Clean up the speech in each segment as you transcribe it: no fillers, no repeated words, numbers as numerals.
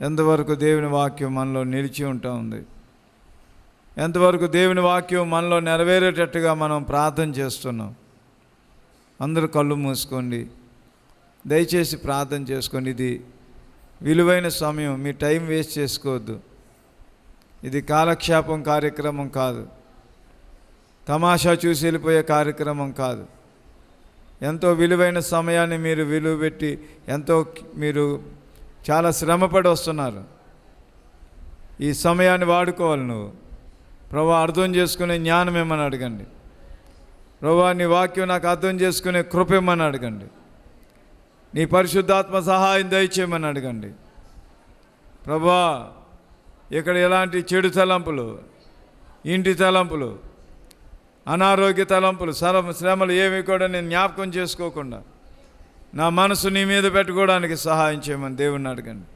ఎంతవరకు దేవుని వాక్యం మనలో నిలిచి ఉంటా ఉంది, ఎంతవరకు దేవుని వాక్యం మనలో నెరవేరేటట్టుగా మనం ప్రార్థన చేస్తున్నాం. అందరూ కళ్ళు మూసుకోండి, దయచేసి ప్రార్థన చేసుకోండి. ఇది విలువైన సమయం, మీ టైం వేస్ట్ చేసుకోవద్దు. ఇది కాలక్షేపం కార్యక్రమం కాదు, తమాషా చూసి వెళ్ళిపోయే కార్యక్రమం కాదు. ఎంతో విలువైన సమయాన్ని మీరు విలువ పెట్టి మీరు చాలా శ్రమపడి వస్తున్నారు. ఈ సమయాన్ని వాడుకోవాలి. నువ్వు ప్రభువా అర్థం చేసుకునే జ్ఞానం ఏమని అడగండి. ప్రభువా నీ వాక్యం నాకు అర్థం చేసుకునే కృప ఏమని అడగండి. నీ పరిశుద్ధాత్మ సహాయం దయచేయమని అడగండి. ప్రభువా ఇక్కడ ఎలాంటి చెడు తలంపులు, ఇంటి తలంపులు, అనారోగ్య తలంపులు, శ్రమలు ఏవి కూడా నేను జ్ఞాపకం చేసుకోకుండా నా మనసు నీ మీద పెట్టుకోవడానికి సహాయం చేయమని దేవుణ్ణి అడగండి.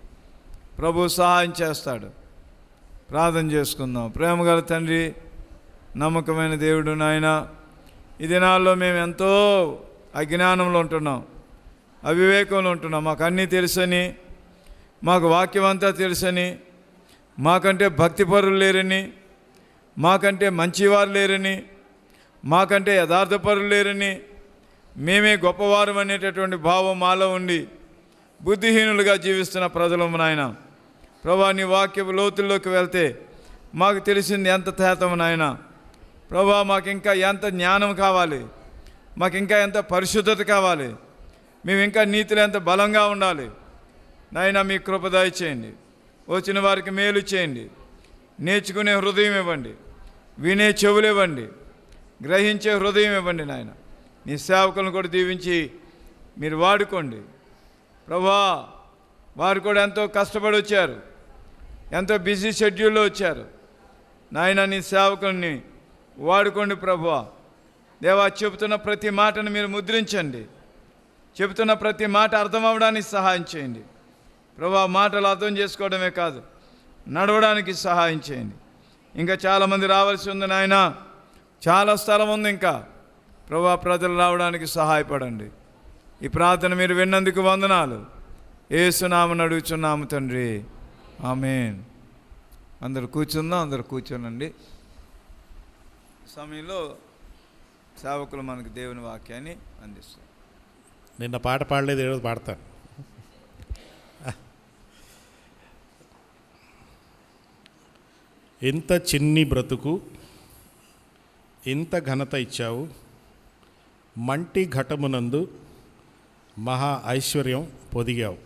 ప్రభు సహాయం చేస్తాడు. ప్రార్థన చేసుకుందాం. ప్రేమగల తండ్రి, నమ్మకమైన దేవుడు నాయన, ఈ దినాల్లో మేము ఎంతో అజ్ఞానంలో ఉంటున్నాం, అవివేకంలో ఉంటున్నాం. మాకు అన్నీ తెలుసని, మాకు వాక్యం అంతా తెలుసని, మాకంటే భక్తిపరులు లేరని, మాకంటే మంచివారు లేరని, మాకంటే యథార్థపరులు లేరని, మేమే గొప్పవారం అనేటటువంటి భావం మాలో ఉండి బుద్ధిహీనులుగా జీవిస్తున్న ప్రజలము నాయన. ప్రభా నీ వాక్య లోతుల్లోకి వెళ్తే మాకు తెలిసింది ఎంత తేతము నాయన. ప్రభా మాకు ఇంకా ఎంత జ్ఞానం కావాలి, మాకు ఇంకా ఎంత పరిశుద్ధత కావాలి, మేము ఇంకా నీతిలో ఎంత బలంగా ఉండాలి నాయన. మీ కృప దయచేయండి. వచ్చిన వారికి మేలు చేయండి. నేర్చుకునే హృదయం ఇవ్వండి, వినే చెవులు ఇవ్వండి, గ్రహించే హృదయం ఇవ్వండి నాయన. నీ సేవకులను కూడా దీవించి మీరు వాడుకోండి ప్రభా. వారు కూడా ఎంతో కష్టపడి వచ్చారు, ఎంతో బిజీ షెడ్యూల్లో వచ్చారు నాయన. నీ సేవకుల్ని వాడుకోండి ప్రభువా. దేవా చెబుతున్న ప్రతి మాటను మీరు ముద్రించండి, చెబుతున్న ప్రతి మాట అర్థం అవ్వడానికి సహాయం చేయండి ప్రభా. మాటలు అర్థం చేసుకోవడమే కాదు, నడవడానికి సహాయం చేయండి. ఇంకా చాలామంది రావాల్సి ఉంది నాయన, చాలా స్థలం ఉంది ఇంకా ప్రభా. ప్రజలు రావడానికి సహాయపడండి. ఈ ప్రార్థన మీరు విన్నందుకు వందనాలు. యేసునామమున అడుగుచున్నాము తండ్రి, ఆమేన్. అందరూ కూర్చుందాం, అందరూ కూర్చోనండి. సమయంలో సేవకులు మనకు దేవుని వాక్యాన్ని అందిస్తారు. నిన్న పాట పాడలేదు, ఈరోజు పాడతాను. ఇంత చిన్ని బ్రతుకు ఇంత ఘనత ఇచ్చావు, మంటి ఘటమునందు మహా ఐశ్వర్యం పొదిగావు.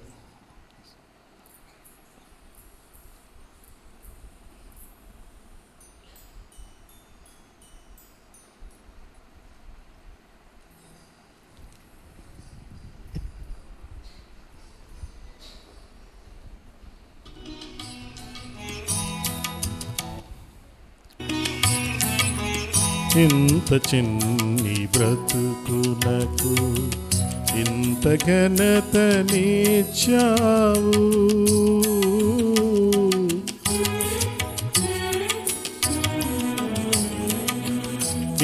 ఇంత చిన్ని బ్రతుకునకు ఇంత ఘనతనిచ్చావు,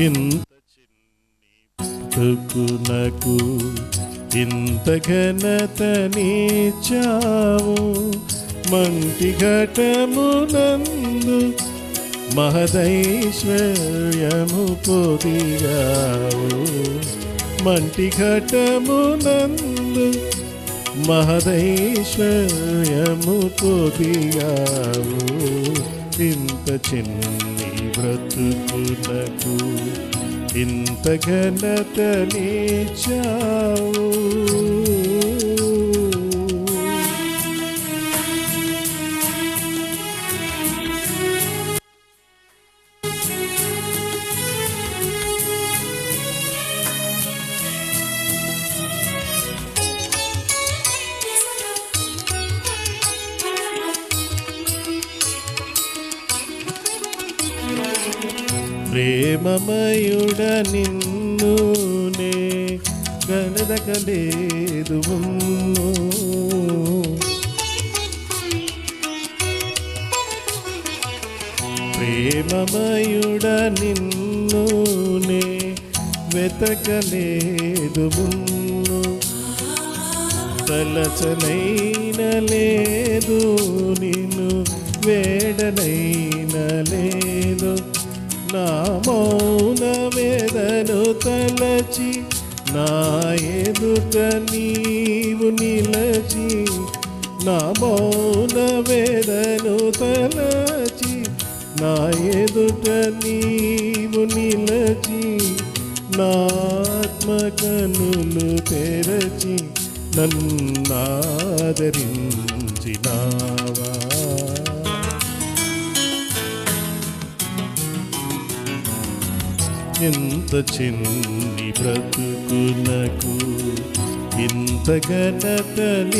ఇంత చిన్ని బ్రతుకునకు ఇంత ఘనతనిచ్చావు, మంటి ఘటమునందు మహదైశ్వర్యము పొదిగావు, మంటి ఘటమునందు మహదైశ్వర్యము పొదిగావు, ఇంత చిన్ని బ్రతుకునకు ఇంత ఘనతనిచ్చావు. ప్రేమమయుడ నిన్ను నే గనదకలేదు, ప్రేమమయుడ నిన్ను నే వెతకలేదు, తలచనైన లేదు, నిన్ను వేడనైన లేదు. నా మౌన వేదను తలచి నా ఎదుట నీవు నిలచి, నా మౌన వేదను తలచి నా ఎదుట నీవు నిలచి, నా ఆత్మ కనులు తెరచి నన్నాదరించినావా. ఎంత చిన్ని బ్రతుకునకు ఇంత ఘనతనిచ్చావు.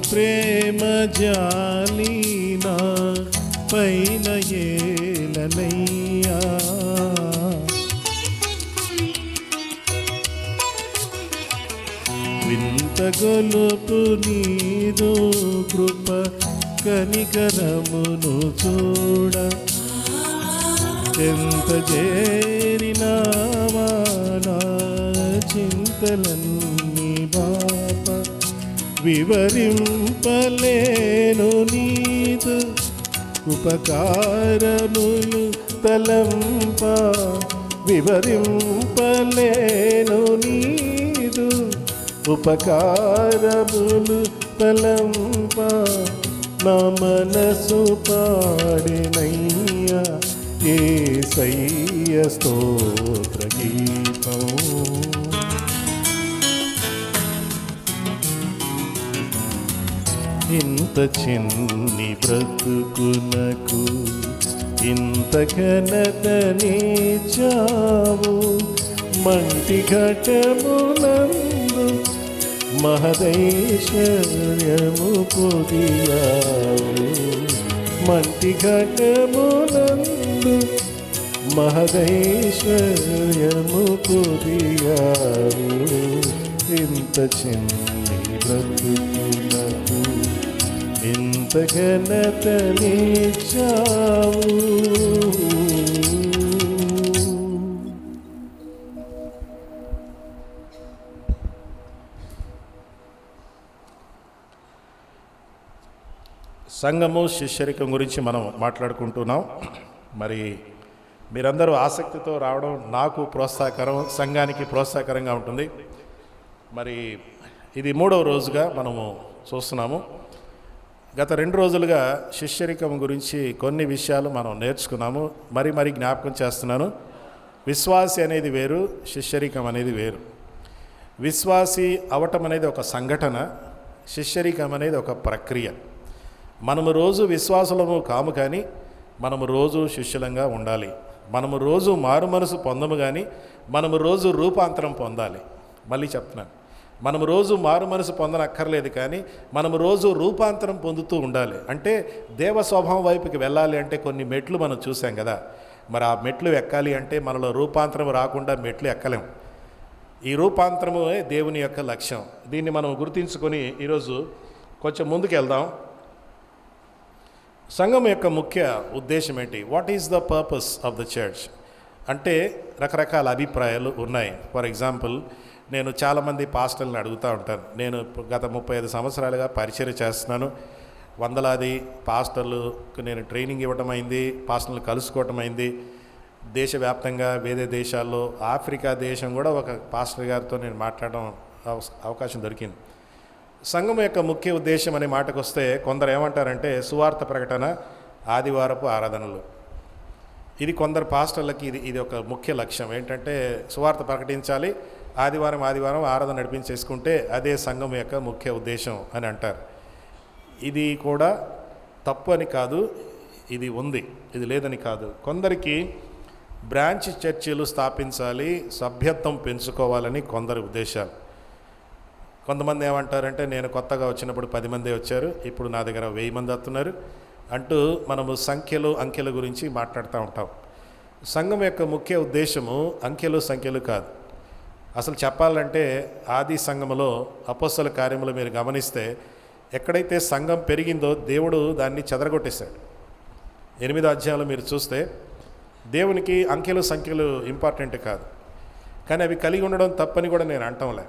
ప్రేమ జాలీనా పైన ఏలనయ్యా, వింత గొలుపు నీదు కృప కనికరమును చూడ, ఎంత చేరినావా నా చింతలన్నీ బాప. వివరింపలేను నీదు ఉపకారములు తలంప, వివరింపలేను నీదు ఉపకారములు తలంప. నా మనసు పాడినయ్యా యేసయ్య స్తోత్ర గీతం. ఇంత చిన్ని బ్రతుకునకు ఇంత ఘనతనిచ్చావు. మంటి ఘటమునందు మహదైశ్వర్యము పొదియావు, మంటి ఘటమునందు మహదైశ్వర్యము పొదియావు. ఇంత చిన్ని బ్రతుకునకు ఇంత ఘనతనిచ్చావు. సంఘము శిష్యరికం గురించి మనం మాట్లాడుకుంటున్నాం. మరి మీరందరూ ఆసక్తితో రావడం నాకు ప్రోత్సాహకరం, సంఘానికి ప్రోత్సాహకరంగా ఉంటుంది. మరి ఇది 3వ రోజుగా మనము చూస్తున్నాము. గత 2 రోజులుగా శిష్యరికం గురించి కొన్ని విషయాలు మనం నేర్చుకున్నాము. మరి జ్ఞాపకం చేస్తున్నాను. విశ్వాసి అనేది వేరు, శిష్యరికం అనేది వేరు. విశ్వాసి అవటం అనేది ఒక సంఘటన, శిష్యరికం అనేది ఒక ప్రక్రియ. మనము రోజు విశ్వాసులము కాము, కానీ మనము రోజు శిష్యులంగా ఉండాలి. మనము రోజు మారు మనసు పొందము, కానీ మనము రోజు రూపాంతరం పొందాలి. మళ్ళీ చెప్తున్నాను, మనము రోజు మారు మనసు పొందనక్కర్లేదు, కానీ మనము రోజు రూపాంతరం పొందుతూ ఉండాలి. అంటే దేవ స్వభావం వైపుకి వెళ్ళాలి అంటే కొన్ని మెట్లు మనం చూసాం కదా. మరి ఆ మెట్లు ఎక్కాలి అంటే మనలో రూపాంతరం రాకుండా మెట్లు ఎక్కలేం. ఈ రూపాంతరమే దేవుని యొక్క లక్ష్యం. దీన్ని మనం గుర్తించుకొని ఈరోజు కొంచెం ముందుకు వెళ్దాం. సంఘం యొక్క ముఖ్య ఉద్దేశం ఏంటి? What is the purpose of the church అంటే రకరకాల అభిప్రాయాలు ఉన్నాయి. ఫర్ ఎగ్జాంపుల్, నేను చాలామంది పాస్టర్లను అడుగుతూ ఉంటాను. నేను గత 35 సంవత్సరాలుగా పరిచయం చేస్తున్నాను. వందలాది పాస్టర్లకు నేను ట్రైనింగ్ ఇవ్వటం అయింది, పాస్టర్లు కలుసుకోవటం అయింది. దేశవ్యాప్తంగా వేరే దేశాల్లో, ఆఫ్రికా దేశం కూడా ఒక పాస్టర్ గారితో నేను మాట్లాడడం అవకాశం దొరికింది. సంఘం యొక్క ముఖ్య ఉద్దేశం అనే మాటకు వస్తే కొందరు ఏమంటారంటే సువార్త ప్రకటన, ఆదివారపు ఆరాధనలు. ఇది కొందరు పాస్టర్లకి ఇది ఒక ముఖ్య లక్ష్యం. ఏంటంటే సువార్త ప్రకటించాలి, ఆదివారం ఆరాధన నడిపించేసుకుంటే అదే సంఘం యొక్క ముఖ్య ఉద్దేశం అని అంటారు. ఇది కూడా తప్పు అని కాదు, ఇది ఉంది, ఇది లేదని కాదు. కొందరికి బ్రాంచ్ చర్చిలు స్థాపించాలి, సభ్యత్వం పెంచుకోవాలని కొందరి ఉద్దేశాలు. కొంతమంది ఏమంటారంటే, నేను కొత్తగా వచ్చినప్పుడు 10 మందే వచ్చారు, ఇప్పుడు నా దగ్గర 1000 మంది వస్తున్నారు అంటూ మనము సంఖ్యలు అంకెల గురించి మాట్లాడుతూ ఉంటాం. సంఘం యొక్క ముఖ్య ఉద్దేశము అంకెలు సంఖ్యలు కాదు. అసలు చెప్పాలంటే ఆది సంఘములో అపోస్తల కార్యములు మీరు గమనిస్తే ఎక్కడైతే సంఘం పెరిగిందో దేవుడు దాన్ని చెదరగొట్టేశాడు. 8వ అధ్యాయంలో మీరు చూస్తే దేవునికి అంకెలు సంఖ్యలు ఇంపార్టెంట్ కాదు, కానీ అవి కలిగి ఉండడం తప్పని కూడా నేను అంటంలే.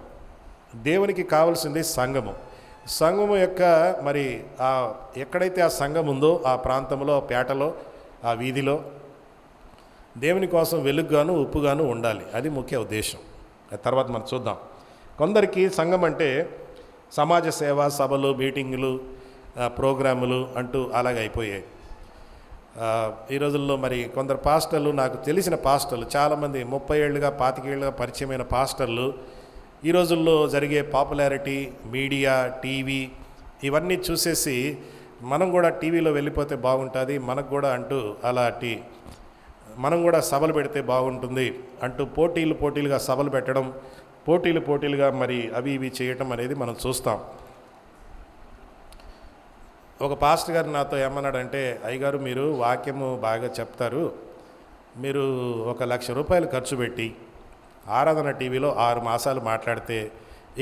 దేవునికి కావాల్సింది సంఘము. సంఘము యొక్క మరి ఎక్కడైతే ఆ సంఘం ఉందో ఆ ప్రాంతంలో, ఆ పేటలో, ఆ వీధిలో దేవుని కోసం వెలుగుగాను ఉప్పుగాను ఉండాలి. అది ముఖ్య ఉద్దేశం. తర్వాత మనం చూద్దాం. కొందరికి సంఘం అంటే సమాజ సేవ, సభలు, మీటింగులు, ప్రోగ్రాములు అంటూ అలాగే అయిపోయాయి. ఈ రోజుల్లో మరి కొందరు పాస్టర్లు, నాకు తెలిసిన పాస్టర్లు చాలామంది 30 ఏళ్ళుగా 25 ఏళ్ళుగా పరిచయమైన పాస్టర్లు ఈ రోజుల్లో జరిగే పాపులారిటీ, మీడియా, టీవీ ఇవన్నీ చూసేసి మనం కూడా టీవీలో వెళ్ళిపోతే బాగుంటుంది, మనకు కూడా అంటూ అలాంటి మనం కూడా సభలు పెడితే బాగుంటుంది అంటూ పోటీలుగా సభలు పెట్టడం, పోటీలుగా మరి అవి ఇవి చేయటం అనేది మనం చూస్తాం. ఒక పాస్టర్ గారు నాతో ఏమన్నాడంటే, అయ్యగారు మీరు వాక్యము బాగా చెప్తారు, మీరు 1,00,000 రూపాయలు ఖర్చు పెట్టి ఆరాధన టీవీలో 6 మాసాలు మాట్లాడితే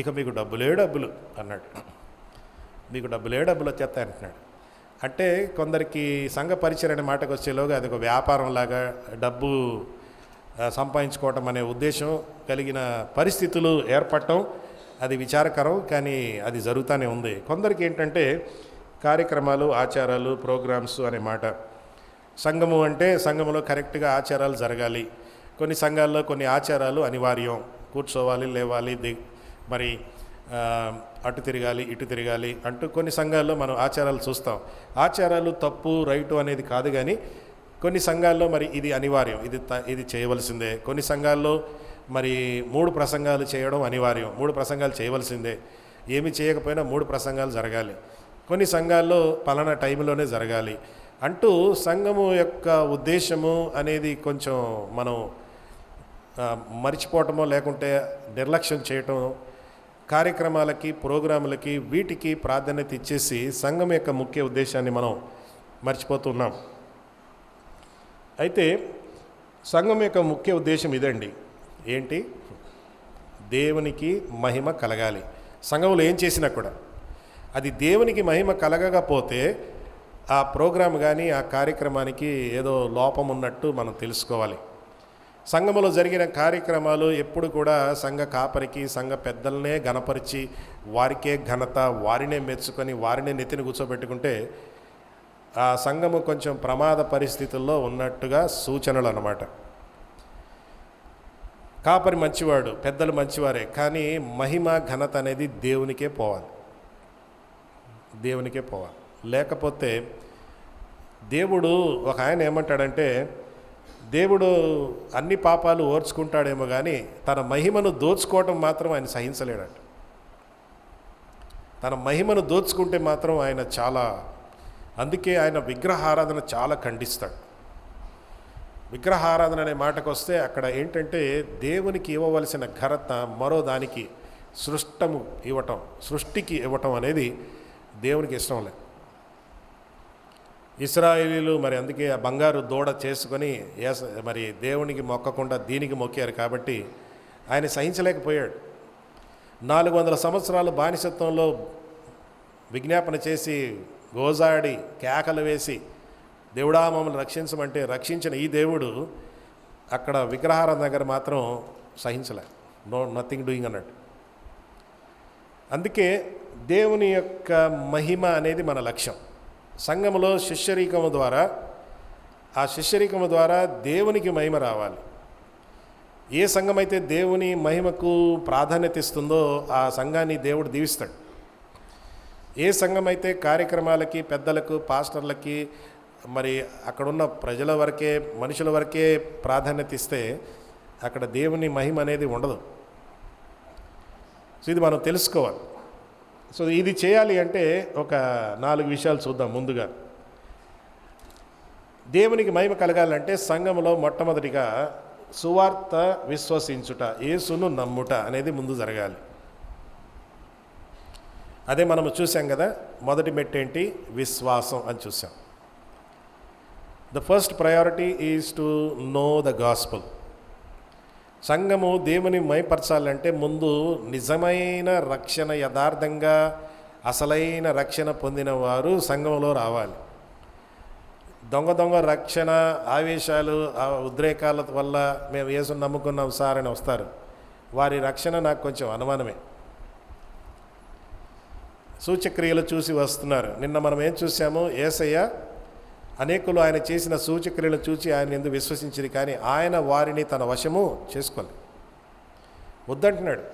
ఇక మీకు డబ్బులు అన్నాడు. మీకు డబ్బులు వచ్చేస్తాయి అంటున్నాడు. అంటే కొందరికి సంఘ పరిచయం అనే మాటకు వచ్చేలోగా అది ఒక వ్యాపారంలాగా డబ్బు సంపాదించుకోవటం అనే ఉద్దేశం కలిగిన పరిస్థితులు ఏర్పడటం అది విచారకరం, కానీ అది జరుగుతూనే ఉంది. కొందరికి ఏంటంటే కార్యక్రమాలు, ఆచారాలు, ప్రోగ్రామ్స్ అనే మాట. సంఘము అంటే సంఘములో కరెక్ట్గా ఆచారాలు జరగాలి. కొన్ని సంఘాల్లో కొన్ని ఆచారాలు అనివార్యం. కూర్చోవాలి, లేవాలి, మరి అటు తిరగాలి, ఇటు తిరగాలి అంటూ కొన్ని సంఘాల్లో మనం ఆచారాలు చూస్తాం. ఆచారాలు తప్పు రైటు అనేది కాదు, కానీ కొన్ని సంఘాల్లో మరి ఇది అనివార్యం, ఇది చేయవలసిందే. కొన్ని సంఘాల్లో మరి 3 ప్రసంగాలు చేయడం అనివార్యం, 3 ప్రసంగాలు చేయవలసిందే. ఏమి చేయకపోయినా 3 ప్రసంగాలు జరగాలి. కొన్ని సంఘాల్లో పలానా టైంలోనే జరగాలి అంటూ సంఘము యొక్క ఉద్దేశము అనేది కొంచెం మనం మర్చిపోవటమో లేకుంటే నిర్లక్ష్యం చేయటం, కార్యక్రమాలకి, ప్రోగ్రాములకి వీటికి ప్రాధాన్యత ఇచ్చేసి సంఘం యొక్క ముఖ్య ఉద్దేశాన్ని మనం మర్చిపోతున్నాం. అయితే సంఘం యొక్క ముఖ్య ఉద్దేశం ఇదండి. ఏంటి? దేవునికి మహిమ కలగాలి. సంఘంలో ఏం చేసినా కూడా అది దేవునికి మహిమ కలగకపోతే ఆ ప్రోగ్రాం కానీ ఆ కార్యక్రమానికి ఏదో లోపం ఉన్నట్టు మనం తెలుసుకోవాలి. సంఘములో జరిగిన కార్యక్రమాలు ఎప్పుడు కూడా సంఘ కాపరికి, సంఘ పెద్దలనే ఘనపరిచి వారికే ఘనత, వారినే మెచ్చుకొని వారినే నెత్తిని కూర్చోబెట్టుకుంటే ఆ సంఘము కొంచెం ప్రమాద పరిస్థితుల్లో ఉన్నట్టుగా సూచనలు అన్నమాట. కాపరి మంచివాడు, పెద్దలు మంచివారే, కానీ మహిమ ఘనత అనేది దేవునికే పోవాలి. లేకపోతే దేవుడు, ఒక ఆయన ఏమంటాడంటే, దేవుడు అన్ని పాపాలు ఓర్చుకుంటాడేమో కానీ తన మహిమను దోచుకోవటం మాత్రం ఆయన సహించలేడట. తన మహిమను దోచుకుంటే మాత్రం ఆయన అందుకే ఆయన విగ్రహారాధన చాలా ఖండిస్తాడు. విగ్రహారాధన అనే మాటకు వస్తే అక్కడ ఏంటంటే దేవునికి ఇవ్వవలసిన ఘనత మరో దానికి సృష్టికి ఇవ్వటం అనేది దేవునికి ఇష్టం లేదు. ఇశ్రాయేలీలు మరి అందుకే ఆ బంగారు దూడ చేసుకొని మరి దేవునికి మొక్కకుండా దీనికి మొక్కారు కాబట్టి ఆయన సహించలేకపోయాడు. 400 సంవత్సరాలు బానిసత్వంలో విజ్ఞాపన చేసి, గోజాడి, కేకలు వేసి దేవుడా మమ్మల్ని రక్షించమంటే రక్షించిన ఈ దేవుడు అక్కడ విగ్రహారాధన దగ్గర మాత్రం సహించలే. నథింగ్ డూయింగ్ అన్నట్టు. అందుకే దేవుని యొక్క మహిమ అనేది మన లక్ష్యం. సంఘములో శిష్యరీకము ద్వారా దేవునికి మహిమ రావాలి. ఏ సంఘం అయితే దేవుని మహిమకు ప్రాధాన్యత ఇస్తుందో ఆ సంఘాన్ని దేవుడు దీవిస్తాడు. ఏ సంఘం అయితే కార్యక్రమాలకి, పెద్దలకు, పాస్టర్లకి, మరి అక్కడున్న ప్రజల వరకే, మనుషుల వరకే ప్రాధాన్యత ఇస్తే అక్కడ దేవుని మహిమ అనేది ఉండదు. సో ఇది మనం తెలుసుకోవాలి. సో ఇది చేయాలి అంటే ఒక 4 విషయాలు చూద్దాం. ముందుగా దేవునికి మహిమ కలగాలంటే సంఘములో మొట్టమొదటిగా సువార్త విశ్వసించుట, యేసును నమ్ముట అనేది ముందు జరగాలి. అదే మనము చూసాం కదా, మొదటి మెట్టేంటి? విశ్వాసం అని చూసాం. The first priority is to know the gospel. సంఘము దేవుని మహిమపరచాలంటే ముందు నిజమైన రక్షణ, యథార్థంగా అసలైన రక్షణ పొందిన వారు సంఘంలో రావాలి. దొంగ రక్షణ, ఆవేశాలు, ఉద్రేకాల వల్ల మేము యేసుని నమ్ముకున్నాం సార్ అని వస్తారు. వారి రక్షణ నాకు కొంచెం అనుమానమే. సూచక్రియలు చూసి వస్తున్నారు. నిన్న మనం ఏం చూసాము? యేసయ్య అనేకులు ఆయన చేసిన సూచక్రియలు చూసి ఆయన ఎందుకు విశ్వసించింది, కానీ ఆయన వారిని తన వశము చేసుకోలేదు, వద్దంటున్నాడు.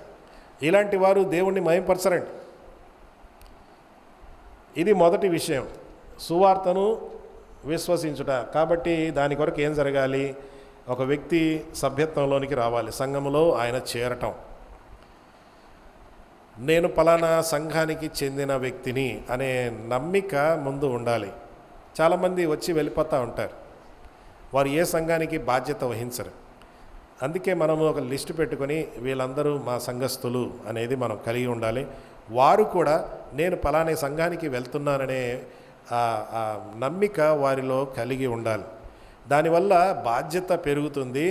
ఇలాంటి వారు దేవుణ్ణి మహిమపరచరండి. ఇది మొదటి విషయం, సువార్తను విశ్వసించుట. కాబట్టి దాని కొరకు ఏం జరగాలి? ఒక వ్యక్తి సభ్యత్వంలోనికి రావాలి, సంఘములో ఆయన చేరటం. నేను పలానా సంఘానికి చెందిన వ్యక్తిని అనే నమ్మిక ముందు ఉండాలి. చాలామంది వచ్చి వెళ్ళిపోతూ ఉంటారు, వారు ఏ సంఘానికి బాధ్యత వహించరు. అందుకే మనము ఒక లిస్టు పెట్టుకొని వీళ్ళందరూ మా సంఘస్థులు అనేది మనం కలిగి ఉండాలి. వారు కూడా నేను పలానా సంఘానికి వెళ్తున్నాననే నమ్మిక వారిలో కలిగి ఉండాలి. దానివల్ల బాధ్యత పెరుగుతుంది,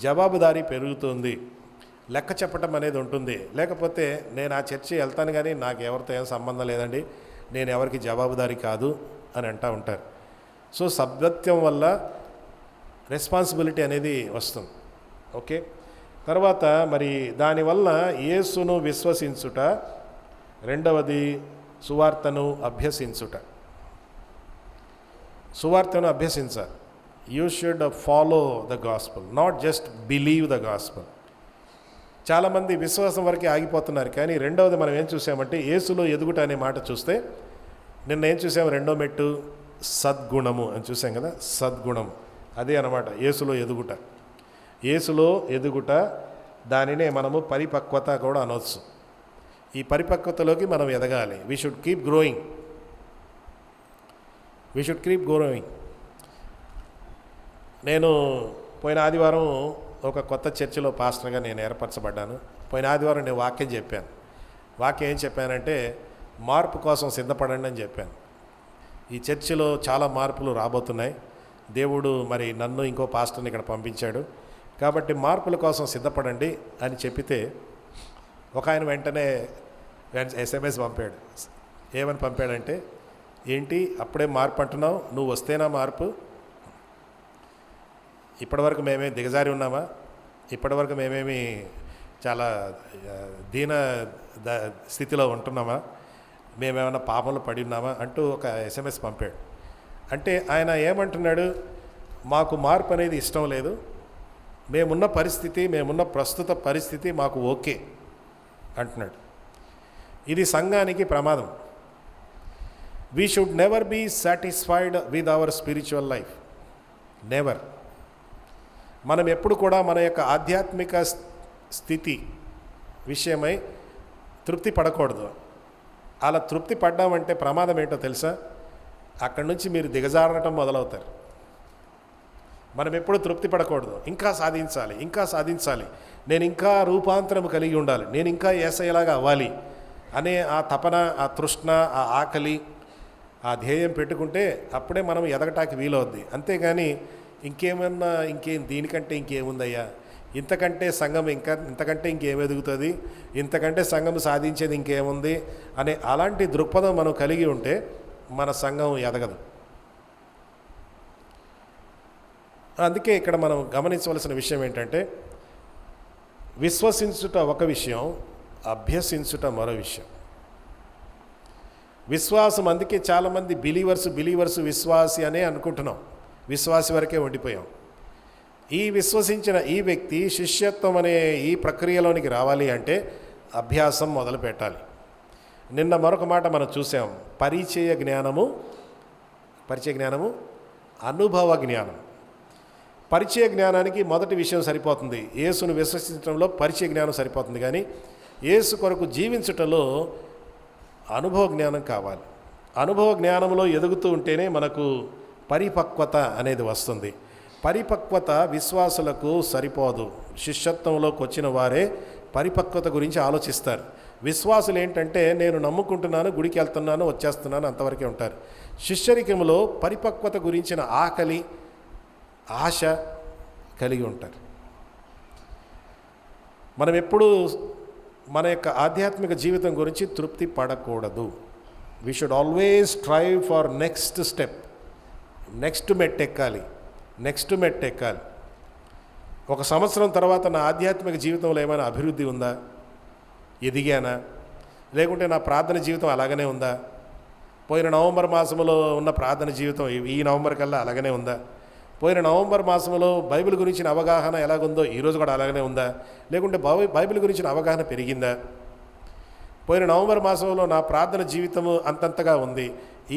జవాబుదారీ పెరుగుతుంది, లెక్క చెప్పటం అనేది ఉంటుంది. లేకపోతే నేను ఆ చర్చి వెళ్తాను కానీ నాకు ఎవరితో ఏం సంబంధం లేదండి, నేను ఎవరికి జవాబుదారీ కాదు అని అంటూ ఉంటారు. సో సభ్యత్వం వల్ల రెస్పాన్సిబిలిటీ అనేది వస్తుంది. ఓకే, తర్వాత మరి దానివల్ల యేసును విశ్వసించుట, రెండవది సువార్తను అభ్యసించుట. సువార్తను అభ్యసించాలి. You should follow the gospel, not just believe the gospel. చాలామంది విశ్వాసం వరకే ఆగిపోతున్నారు. కానీ రెండవది మనం ఏం చూసామంటే యేసులో ఎదుగుట అనే మాట చూస్తే, నిన్న ఏం చూసాము? రెండో మెట్టు సద్గుణము అని చూసాం కదా. సద్గుణం అదే అన్నమాట యేసులో ఎదుగుట. యేసులో ఎదుగుట, దానినే మనము పరిపక్వత కూడా అనవచ్చు. ఈ పరిపక్వతలోకి మనం ఎదగాలి. We should keep growing, we should keep growing. నేను పోయిన ఆదివారం ఒక కొత్త చర్చిలో పాస్టర్గా నేను ఏర్పరచబడ్డాను. పోయిన ఆదివారం నేను వాక్యం చెప్పాను. వాక్యం ఏం చెప్పానంటే, మార్పు కోసం సిద్ధపడండి అని చెప్పాను. ఈ చర్చిలో చాలా మార్పులు రాబోతున్నాయి. దేవుడు మరి నన్ను ఇంకో పాస్టర్ని ఇక్కడ పంపించాడు. కాబట్టి మార్పుల కోసం సిద్ధపడండి అని చెప్పితే ఒక ఆయన వెంటనే SMS పంపాడు. ఏమని పంపాడంటే, ఏంటి అప్పుడే మార్పు అంటున్నావు, నువ్వు వస్తేనా మార్పు? ఇప్పటివరకు మేమే దిగజారి ఉన్నామా? ఇప్పటివరకు మేమేమి చాలా దీన స్థితిలో ఉంటున్నామా? మేమేమైనా పాపంలో పడి ఉన్నామా అంటూ ఒక SMS పంపాడు. అంటే ఆయన ఏమంటున్నాడు? మాకు మార్పు అనేది ఇష్టం లేదు, మేమున్న పరిస్థితి, మేమున్న ప్రస్తుత పరిస్థితి మాకు ఓకే అంటున్నాడు. ఇది సంఘానికి ప్రమాదం. We should never be satisfied with our spiritual life, never. మనం ఎప్పుడు కూడా మన యొక్క ఆధ్యాత్మిక స్థితి విషయమై తృప్తి పడకూడదు. అలా తృప్తి పడ్డామంటే ప్రమాదం ఏంటో తెలుసా? అక్కడి నుంచి మీరు దిగజారటం మొదలవుతారు. మనం ఎప్పుడు తృప్తి పడకూడదు, ఇంకా సాధించాలి, ఇంకా సాధించాలి, నేను ఇంకా రూపాంతరం కలిగి ఉండాలి, నేను ఇంకా యేసయ్యలాగా అవ్వాలి అనే ఆ తపన, ఆ తృష్ణ, ఆ ఆకలి, ఆ ధ్యేయం పెట్టుకుంటే అప్పుడే మనం ఎదగటానికి వీలవుద్ది. అంతేగాని ఇంకేమన్నా దీనికంటే ఇంకేముందయ్యా, ఇంతకంటే సంఘం ఇంతకంటే ఇంకేం ఎదుగుతుంది, ఇంతకంటే సంఘం సాధించేది ఇంకేముంది అనే అలాంటి దృక్పథం మనం కలిగి ఉంటే మన సంఘం ఎదగదు. అందుకే ఇక్కడ మనం గమనించవలసిన విషయం ఏంటంటే, విశ్వసించుట ఒక విషయం, అభ్యసించుట మరో విషయం. విశ్వాసం, అందుకే చాలామంది బిలీవర్స్ విశ్వాసి అనే అనుకుంటున్నాం, విశ్వాసి వరకే ఉండిపోయాం. ఈ విశ్వసించిన ఈ వ్యక్తి శిష్యత్వం అనే ఈ ప్రక్రియలోనికి రావాలి అంటే అభ్యాసం మొదలు పెట్టాలి. నిన్న మరొక మాట మనం చూసాం, పరిచయ జ్ఞానము, అనుభవ జ్ఞానం. పరిచయ జ్ఞానానికి మొదటి విషయం సరిపోతుంది, యేసును విశ్వసించడంలో పరిచయ జ్ఞానం సరిపోతుంది. కానీ యేసు కొరకు జీవించటంలో అనుభవ జ్ఞానం కావాలి. అనుభవ జ్ఞానంలో ఎదుగుతూ ఉంటేనే మనకు పరిపక్వత అనేది వస్తుంది. పరిపక్వత విశ్వాసులకు సరిపోదు. శిష్యత్వంలోకి వచ్చిన వారే పరిపక్వత గురించి ఆలోచిస్తారు. విశ్వాసులు ఏంటంటే నేను నమ్ముకుంటున్నాను, గుడికి వెళ్తున్నాను, వచ్చేస్తున్నాను, అంతవరకే ఉంటారు. శిష్యరికంలో పరిపక్వత గురించిన ఆకలి, ఆశ కలిగి ఉంటారు. మనం ఎప్పుడూ మన యొక్క ఆధ్యాత్మిక జీవితం గురించి తృప్తి పడకూడదు. We should always strive for next step. Next మెట్ ఎక్కాలి. ఒక సంవత్సరం తర్వాత నా ఆధ్యాత్మిక జీవితంలో ఏమైనా అభివృద్ధి ఉందా, ఎదిగానా, లేకుంటే నా ప్రార్థన జీవితం అలాగనే ఉందా, పోయిన నవంబర్ మాసంలో ఉన్న ప్రార్థన జీవితం ఈ నవంబర్ కల్లా అలాగనే ఉందా, పోయిన నవంబర్ మాసంలో బైబిల్ గురించిన అవగాహన ఎలాగుందో ఈరోజు కూడా అలాగనే ఉందా, లేకుంటే బైబిల్ గురించిన అవగాహన పెరిగిందా, పోయిన నవంబర్ మాసంలో నా ప్రార్థన జీవితము అంతంతగా ఉంది,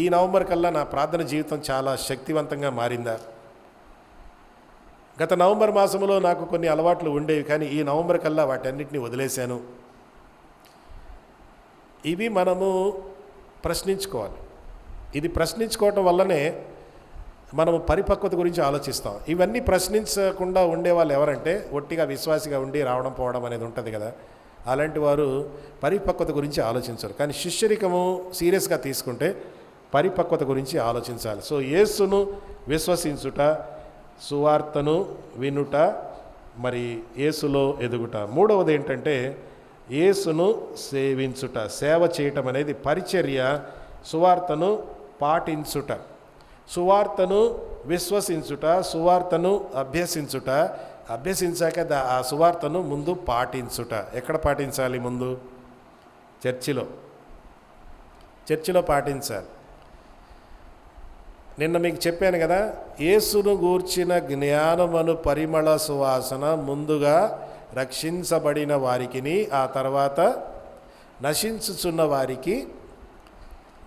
ఈ నవంబర్ కల్లా నా ప్రార్థన జీవితం చాలా శక్తివంతంగా మారిందా, గత నవంబర్ మాసంలో నాకు కొన్ని అలవాట్లు ఉండేవి కానీ ఈ నవంబర్ కల్లా వాటన్నిటిని వదిలేశాను. ఇవి మనము ప్రశ్నించుకోవాలి. ఇది ప్రశ్నించుకోవటం వల్లనే మనము పరిపక్వత గురించి ఆలోచిస్తాం. ఇవన్నీ ప్రశ్నించకుండా ఉండేవాళ్ళు ఎవరంటే ఒట్టిగా విశ్వాసిగా ఉండి రావడం పోవడం అనేది ఉంటుంది కదా, అలాంటి వారు పరిపక్వత గురించి ఆలోచించరు. కానీ శిష్యరికము సీరియస్గా తీసుకుంటే పరిపక్వత గురించి ఆలోచించాలి. సో యేసును విశ్వసించుట, సువార్తను వినుట, మరి యేసులో ఎదుగుట. మూడవది ఏంటంటే యేసును సేవించుట. సేవ చేయటం అనేది పరిచర్య. సువార్తను పాటించుట, సువార్తను విశ్వసించుట, సువార్తను అభ్యసించాక ఆ సువార్తను ముందు పాటించుట. ఎక్కడ పాటించాలి? ముందు చర్చిలో పాటించాలి. నిన్న మీకు చెప్పాను కదా, యేసును గూర్చిన జ్ఞానమను పరిమళ సువాసన ముందుగా రక్షించబడిన వారికిని ఆ తర్వాత నశించుచున్న వారికి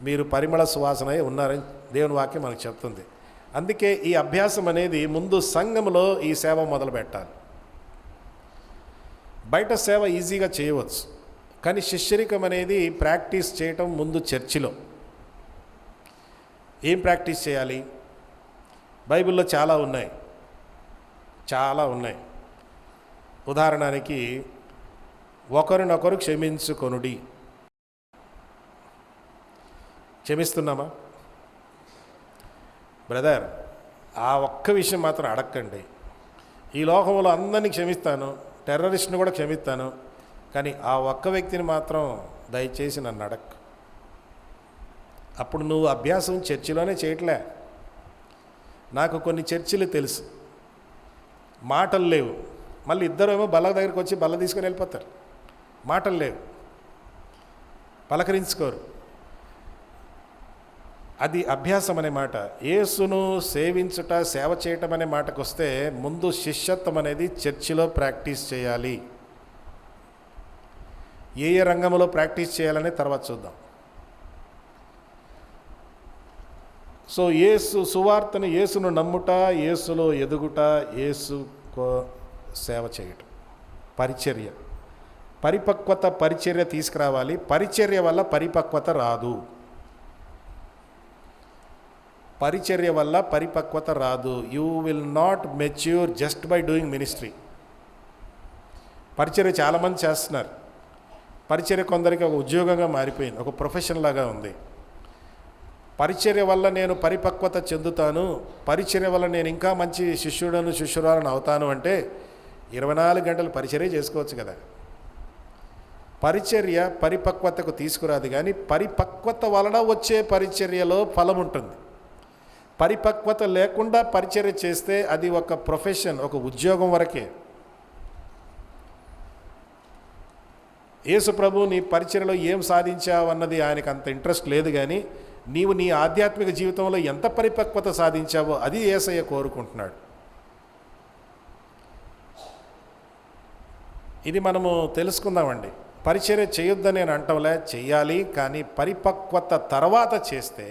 మీరు పరిమళ సువాసన ఉన్నారని దేవుని వాక్యం మనకు చెప్తుంది. అందుకే ఈ అభ్యాసం అనేది ముందు సంఘంలో ఈ సేవ మొదలు పెట్టాలి. బయట సేవ ఈజీగా చేయవచ్చు, కానీ శిష్యరికం అనేది ప్రాక్టీస్ చేయటం ముందు చర్చిలో. ఏం ప్రాక్టీస్ చేయాలి? బైబిల్లో చాలా ఉన్నాయి. ఉదాహరణకి ఒకరినొకరు క్షమించుకొనుడి. క్షమిస్తున్నామా? బ్రదర్, ఆ ఒక్క విషయం మాత్రం అడక్కండి. ఈ లోకంలో అందరినీ క్షమిస్తాను, టెర్రరిస్ట్ని కూడా క్షమిస్తాను, కానీ ఆ ఒక్క వ్యక్తిని మాత్రం దయచేసి నన్ను అడక్కు. అప్పుడు నువ్వు అభ్యాసం చర్చిలోనే చేయట్లే. నాకు కొన్ని చర్చిలు తెలుసు, మాటలు లేవు, మళ్ళీ ఇద్దరేమో బల్ల దగ్గరికి వచ్చి బల్ల తీసుకొని వెళ్ళిపోతారు. మాటలు లేవు, పలకరించుకోరు. అది అభ్యాసం అనే మాట. యేసును సేవించుట, సేవ చేయటం అనే మాటకు వస్తే ముందు శిష్యత్వం అనేది చర్చిలో ప్రాక్టీస్ చేయాలి. ఏ రంగంలో ప్రాక్టీస్ చేయాలని తర్వాత చూద్దాం. సో సువార్తను, యేసును నమ్ముట, యేసులో ఎదుగుట, యేసుకో సేవ చేయటం, పరిచర్య. పరిచర్య తీసుకురావాలి. పరిచర్య వల్ల పరిపక్వత రాదు. You will not mature just by doing ministry. పరిచర్య చాలామంది చేస్తున్నారు. పరిచర్య కొందరికి ఒక ఉద్యోగంగా మారిపోయింది, ఒక ప్రొఫెషన్ లాగా ఉంది. పరిచర్య వల్ల నేను పరిపక్వత చెందుతాను, పరిచర్య వల్ల నేను ఇంకా మంచి శిష్యురాలను అవుతాను అంటే 24 గంటలు పరిచర్య చేసుకోవచ్చు కదా. పరిచర్య పరిపక్వతకు తీసుకురాదు, కానీ పరిపక్వత వలన వచ్చే పరిచర్యలో ఫలం ఉంటుంది. పరిపక్వత లేకుండా పరిచర్య చేస్తే అది ఒక ప్రొఫెషన్, ఒక ఉద్యోగం వరకే. యేసు ప్రభు నీ పరిచర్యలో ఏం సాధించావు అన్నది ఆయనకు అంత ఇంట్రెస్ట్ లేదు, కానీ నీవు నీ ఆధ్యాత్మిక జీవితంలో ఎంత పరిపక్వత సాధించావో అది యేసయ్య కోరుకుంటున్నాడు. ఇది మనము తెలుసుకుందామండి. పరిచర్య చేయొద్దని నేను అంటంలే, చెయ్యాలి, కానీ పరిపక్వత తర్వాత చేస్తే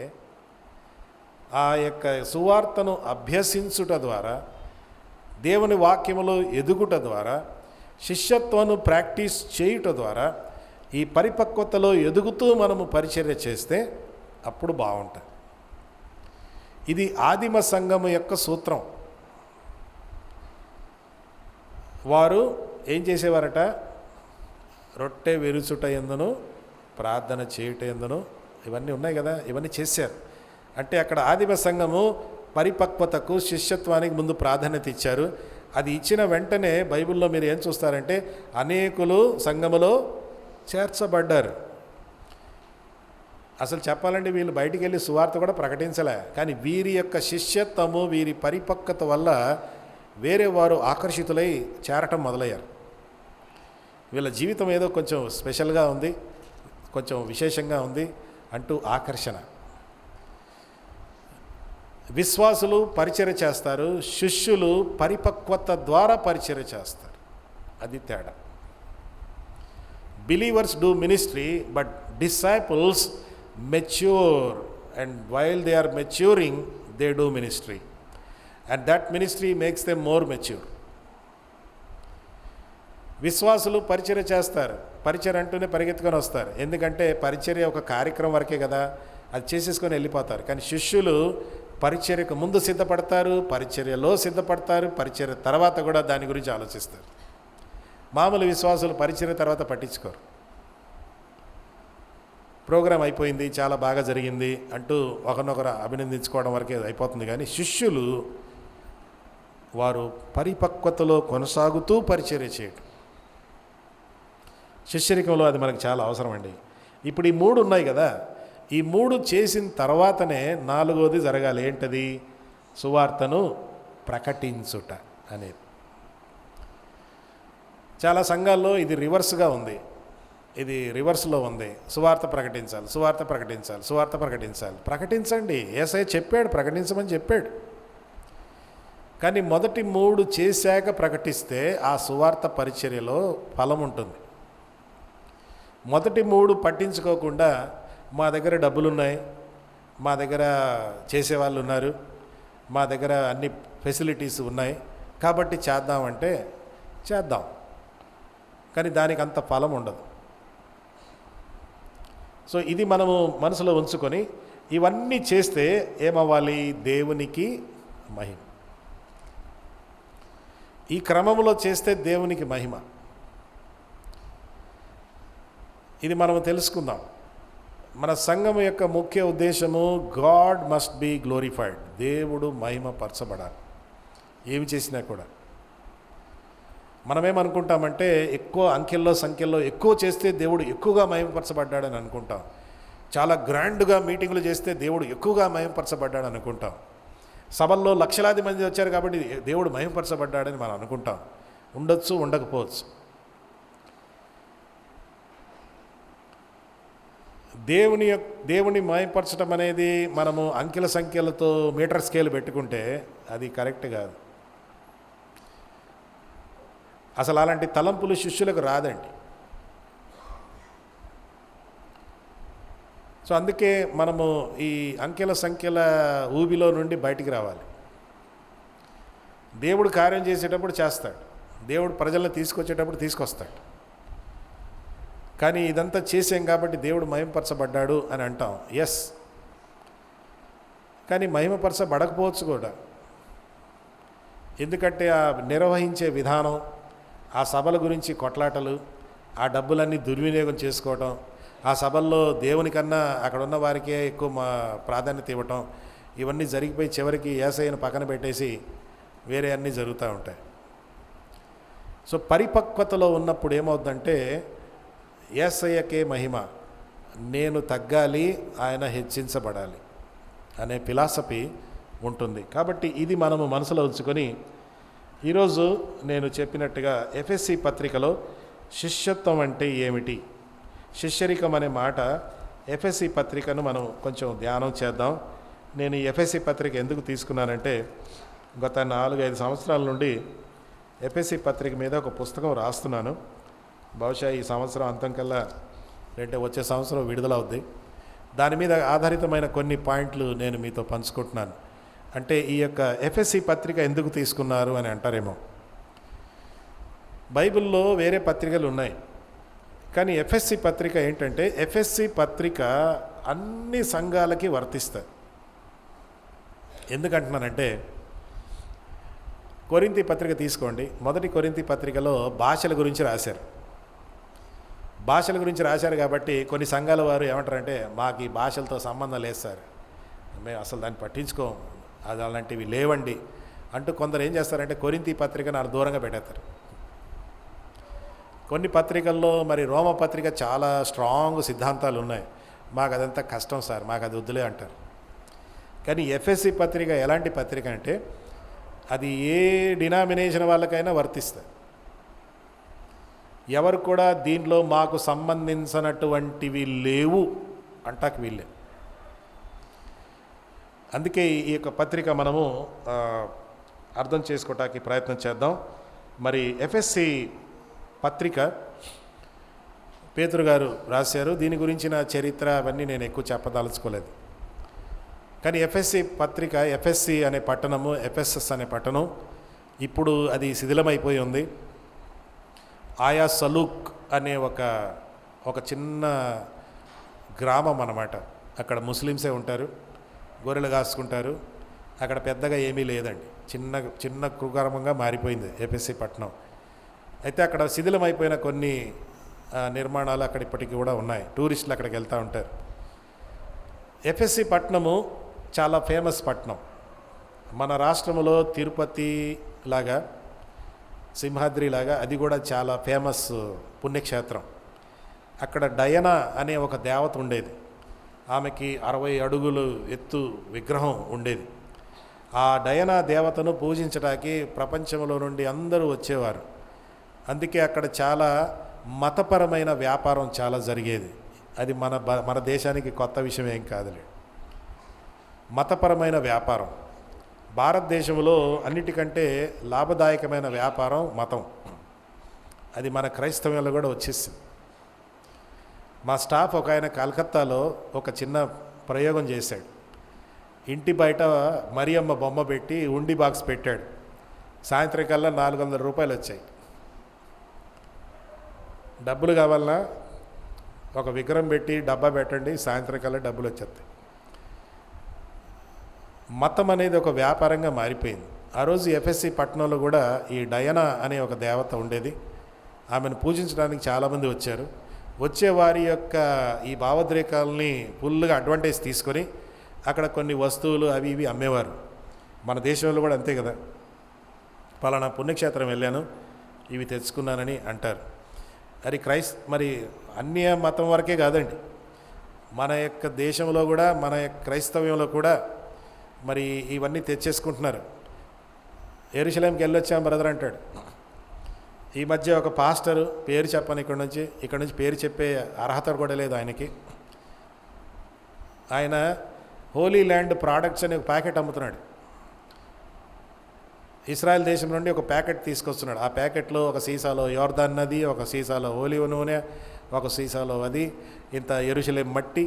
ఆ యొక్క సువార్తను అభ్యసించుట ద్వారా, దేవుని వాక్యములో ఎదుగుట ద్వారా, శిష్యత్వాన్ని ప్రాక్టీస్ చేయుట ద్వారా ఈ పరిపక్వతలో ఎదుగుతూ మనము పరిచర్య చేస్తే అప్పుడు బాగుంటుంది. ఇది ఆదిమ సంఘము యొక్క సూత్రం. వారు ఏం చేసేవారట? రొట్టె విరుచుట ఎందును, ప్రార్థన చేయుట ఎందును, ఇవన్నీ ఉన్నాయి కదా, ఇవన్నీ చేశారు. అంటే అక్కడ ఆదిమ సంఘము పరిపక్వతకు, శిష్యత్వానికి ముందు ప్రాధాన్యత ఇచ్చారు. అది ఇచ్చిన వెంటనే బైబిల్లో మీరు ఏం చూస్తారంటే అనేకులు సంఘములో చేర్చబడ్డారు. అసలు చెప్పాలంటే వీళ్ళు బయటికి వెళ్ళి సువార్త కూడా ప్రకటించలే, కానీ వీరి యొక్క శిష్యత్వము, వీరి పరిపక్వత వల్ల వేరే వారు ఆకర్షితులై చేరటం మొదలయ్యారు. వీళ్ళ జీవితం ఏదో కొంచెం స్పెషల్గా ఉంది, కొంచెం విశేషంగా ఉంది అంటూ ఆకర్షణ. విశ్వాసులు పరిచర్య చేస్తారు, శిష్యులు పరిపక్వత ద్వారా పరిచర్య చేస్తారు. అది తేడా. Believers do ministry but disciples mature, and while they are maturing they do ministry, and that ministry makes them more mature. విశ్వాసులు పరిచర్య చేస్తారు, పరిచర్య అంటూనే పరిగెత్తుకొని వస్తారు, ఎందుకంటే పరిచర్య ఒక కార్యక్రమం వరకే కదా, అది చేసేసుకొని వెళ్ళిపోతారు. కానీ శిష్యులు పరిచర్యకు ముందు సిద్ధపడతారు, పరిచర్యలో సిద్ధపడతారు, పరిచర్య తర్వాత కూడా దాని గురించి ఆలోచిస్తారు. మామూలు విశ్వాసులు పరిచర్య తర్వాత పట్టించుకోరు. ప్రోగ్రాం అయిపోయింది, చాలా బాగా జరిగింది అంటూ ఒకరినొకరు అభినందించుకోవడం వరకే అయిపోతుంది. కానీ శిష్యులు వారు పరిపక్వతలో కొనసాగుతూ పరిచర్య చేయడం, శిష్యరికంలో అది మనకు చాలా అవసరం అండి. ఇప్పుడు ఈ 3 ఉన్నాయి కదా, ఈ 3 చేసిన తర్వాతనే 4వది జరగాలి. ఏంటది? సువార్తను ప్రకటించుట అనేది. చాలా సంఘాల్లో ఇది రివర్స్గా ఉంది, ఇది రివర్స్లో ఉంది. సువార్త ప్రకటించాలి, సువార్త ప్రకటించాలి, సువార్త ప్రకటించాలి. ప్రకటించండి, యేసయ్య చెప్పాడు, ప్రకటించమని చెప్పాడు. కానీ మొదటి 3 చేశాక ప్రకటిస్తే ఆ సువార్త పరిచర్యలో ఫలం ఉంటుంది. మొదటి 3 పట్టించుకోకుండా మా దగ్గర డబ్బులున్నాయి, మా దగ్గర చేసేవాళ్ళు ఉన్నారు, మా దగ్గర అన్ని ఫెసిలిటీస్ ఉన్నాయి కాబట్టి చేద్దామంటే చేద్దాం, కానీ దానికి అంత ఫలం ఉండదు. సో ఇది మనము మనసులో ఉంచుకొని ఇవన్నీ చేస్తే ఏమవ్వాలి? దేవునికి మహిమ. ఈ క్రమంలో చేస్తే దేవునికి మహిమ. ఇది మనము తెలుసుకుందాం. మన సంఘం యొక్క ముఖ్య ఉద్దేశము గాడ్ మస్ట్ బీ గ్లోరిఫైడ్. దేవుడు మహిమపరచబడాలి ఏమి చేసినా కూడా. మనమేమనుకుంటామంటే ఎక్కువ అంకెల్లో సంఖ్యల్లో ఎక్కువ చేస్తే దేవుడు ఎక్కువగా మహిమపరచబడ్డాడని అనుకుంటాం. చాలా గ్రాండ్గా మీటింగులు చేస్తే దేవుడు ఎక్కువగా మహిమపరచబడ్డాడని అనుకుంటాం. సభల్లో లక్షలాది మంది వచ్చారు కాబట్టి దేవుడు మహిమపరచబడ్డాడని మనం అనుకుంటాం. ఉండొచ్చు, ఉండకపోవచ్చు. దేవుని మహిమపరచడం అనేది మనము అంకెల సంఖ్యలతో మీటర్ స్కేల్ పెట్టుకుంటే అది కరెక్ట్ కాదు. అసలు అలాంటి తలంపులు శిష్యులకు రాదండి. సో అందుకే మనము ఈ అంకెల సంఖ్యల ఊబిలో నుండి బయటికి రావాలి. దేవుడు కార్యం చేసేటప్పుడు చేస్తాడు, దేవుడు ప్రజలను తీసుకొచ్చేటప్పుడు తీసుకొస్తాడు. కానీ ఇదంతా చేసాం కాబట్టి దేవుడు మహిమపరచబడ్డాడు అని అంటాం. ఎస్, కానీ మహిమపరచబడకపోవచ్చు కూడా. ఎందుకంటే ఆ నిర్వహించే విధానం, ఆ సభల గురించి కొట్లాటలు, ఆ డబ్బులన్నీ దుర్వినియోగం చేసుకోవటం, ఆ సభల్లో దేవునికన్నా అక్కడ ఉన్న వారికే ఎక్కువ ప్రాధాన్యత ఇవ్వటం, ఇవన్నీ జరిగిపోయి చివరికి యేసయ్యను పక్కన పెట్టేసి వేరే అన్నీ జరుగుతూ ఉంటాయి. సో పరిపక్వతలో ఉన్నప్పుడు ఏమవుతుందంటే యేసయ్యకే మహిమ, నేను తగ్గాలి, ఆయన హెచ్చించబడాలి అనే ఫిలాసఫీ ఉంటుంది. కాబట్టి ఇది మనము మనసులో ఉంచుకొని ఈరోజు నేను చెప్పినట్టుగా ఎఫెసీ పత్రికలో శిష్యత్వం అంటే ఏమిటి, శిష్యరికం అనే మాట ఎఫెసీ పత్రికను మనం కొంచెం ధ్యానం చేద్దాం. నేను ఈ ఎఫెసీ పత్రిక ఎందుకు తీసుకున్నానంటే గత 4-5 సంవత్సరాల నుండి ఎఫెసీ పత్రిక మీద ఒక పుస్తకం రాస్తున్నాను. బహుశా ఈ సంవత్సరం అంతం కల్లా లేదంటే వచ్చే సంవత్సరం విడుదల అవుద్ది. దాని మీద ఆధారితమైన కొన్ని పాయింట్లు నేను మీతో పంచుకుంటున్నాను. అంటే ఈ యొక్క ఎఫెసీ పత్రిక ఎందుకు తీసుకున్నారు అని అంటారేమో. బైబిల్లో వేరే పత్రికలు ఉన్నాయి, కానీ ఎఫెసీ పత్రిక ఏంటంటే ఎఫెసీ పత్రిక అన్ని సంఘాలకి వర్తిస్తుంది. ఎందుకంటున్నానంటే, కొరింథీ పత్రిక తీసుకోండి. మొదటి కొరింథీ పత్రికలో భాషల గురించి రాశారు. భాషల గురించి రాశారు కాబట్టి కొన్ని సంఘాల వారు ఏమంటారంటే, మాకు ఈ భాషలతో సంబంధం లేదు సార్, మేము అసలు దాన్ని పట్టించుకోం, అది అలాంటివి లేవండి అంటూ కొందరు ఏం చేస్తారంటే కొరింథీ పత్రికను అలా దూరంగా పెట్టేస్తారు. కొన్ని పత్రికల్లో మరి రోమ పత్రిక చాలా స్ట్రాంగ్ సిద్ధాంతాలు ఉన్నాయి, మాకు అదంతా కష్టం సార్, మాకు అది వద్దులే అంటారు. కానీ ఎఫ్ఎస్సి పత్రిక ఎలాంటి పత్రిక అంటే అది ఏ డినామినేషన్ వాళ్ళకైనా వర్తిస్తుంది. ఎవరు కూడా దీంట్లో మాకు సంబంధించినటువంటివి లేవు అంటాకు వీళ్ళే. అందుకే ఈ యొక్క పత్రిక మనము అర్థం చేసుకోవటానికి ప్రయత్నం చేద్దాం. మరి ఎఫ్ఎస్సి పత్రిక పేతురు గారు రాశారు. దీని గురించిన చరిత్ర అవన్నీ నేను ఎక్కువ చెప్పదలుచుకోలేదు. కానీ ఎఫ్ఎస్సి పత్రిక, ఎఫ్ఎస్సి అనే పట్టణము, ఎఫెసస్ అనే పట్టణం ఇప్పుడు అది శిథిలమైపోయి ఉంది. ఆయా సలూక్ అనే ఒక చిన్న గ్రామం అన్నమాట. అక్కడ ముస్లిమ్సే ఉంటారు, గొర్రెలు కాసుకుంటారు. అక్కడ పెద్దగా ఏమీ లేదండి, చిన్న కుగ్రామంగా మారిపోయింది ఎఫ్ఎస్సి పట్టణం. అయితే అక్కడ శిథిలమైపోయిన కొన్ని నిర్మాణాలు అక్కడ ఇప్పటికీ కూడా ఉన్నాయి. టూరిస్టులు అక్కడికి వెళ్తూ ఉంటారు. ఎఫ్ఎస్సి పట్టణము చాలా ఫేమస్ పట్టణం. మన రాష్ట్రంలో తిరుపతి లాగా, సింహాద్రి లాగా అది కూడా చాలా ఫేమస్ పుణ్యక్షేత్రం. అక్కడ డయనా అనే ఒక దేవత ఉండేది. ఆమెకి 60 అడుగులు ఎత్తు విగ్రహం ఉండేది. ఆ డయనా దేవతను పూజించడానికి ప్రపంచంలో నుండి అందరూ వచ్చేవారు. అందుకే అక్కడ చాలా మతపరమైన వ్యాపారం చాలా జరిగేది. అది మన దేశానికి కొత్త విషయం ఏం కాదులే. మతపరమైన వ్యాపారం భారతదేశంలో అన్నిటికంటే లాభదాయకమైన వ్యాపారం మతం. అది మన క్రైస్తవ్యంలో కూడా వచ్చేసింది. మా స్టాఫ్ ఒక ఆయన కలకత్తాలో ఒక చిన్న ప్రయోగం చేశాడు. ఇంటి బయట మరియమ్మ బొమ్మ పెట్టి ఉండి బాక్స్ పెట్టాడు. సాయంత్రం కల్లా 400 రూపాయలు వచ్చాయి. డబ్బులు కావాలన్నా ఒక విగ్రహం పెట్టి డబ్బా పెట్టండి, సాయంత్రం కల్లా డబ్బులు వచ్చేస్తాయి. మతం అనేది ఒక వ్యాపారంగా మారిపోయింది. ఆ రోజు ఎఫ్ఎస్సి పట్టణంలో కూడా ఈ డయనా అనే ఒక దేవత ఉండేది. ఆమెను పూజించడానికి చాలామంది వచ్చారు. వచ్చే వారి యొక్క ఈ భావోద్రేకాలని ఫుల్గా అడ్వాంటేజ్ తీసుకొని అక్కడ కొన్ని వస్తువులు అవి ఇవి అమ్మేవారు. మన దేశంలో కూడా అంతే కదా, పలానా పుణ్యక్షేత్రం వెళ్ళాను ఇవి తెచ్చుకున్నానని అంటారు. అది మరి అన్య మతం వరకే కాదండి, మన యొక్క దేశంలో కూడా, మన యొక్క క్రైస్తవ్యంలో కూడా మరి ఇవన్నీ తెచ్చేసుకుంటున్నారు. యెరూషలేంకి వెళ్ళొచ్చాం బ్రదర్ అంటాడు. ఈ మధ్య ఒక పాస్టరు, పేరు చెప్పను ఇక్కడ నుంచి పేరు చెప్పే అర్హత కూడా లేదు ఆయనకి. ఆయన హోలీ ల్యాండ్ ప్రోడక్ట్స్ అనే ఒక ప్యాకెట్ అమ్ముతున్నాడు. ఇస్రాయల్ దేశం నుండి ఒక ప్యాకెట్ తీసుకొస్తున్నాడు. ఆ ప్యాకెట్లో ఒక సీసాలో యోర్దాన్ నది, ఒక సీసాలో ఓలివ్ నూనె, ఒక సీసాలో అది, ఇంత యెరూషలేం మట్టి,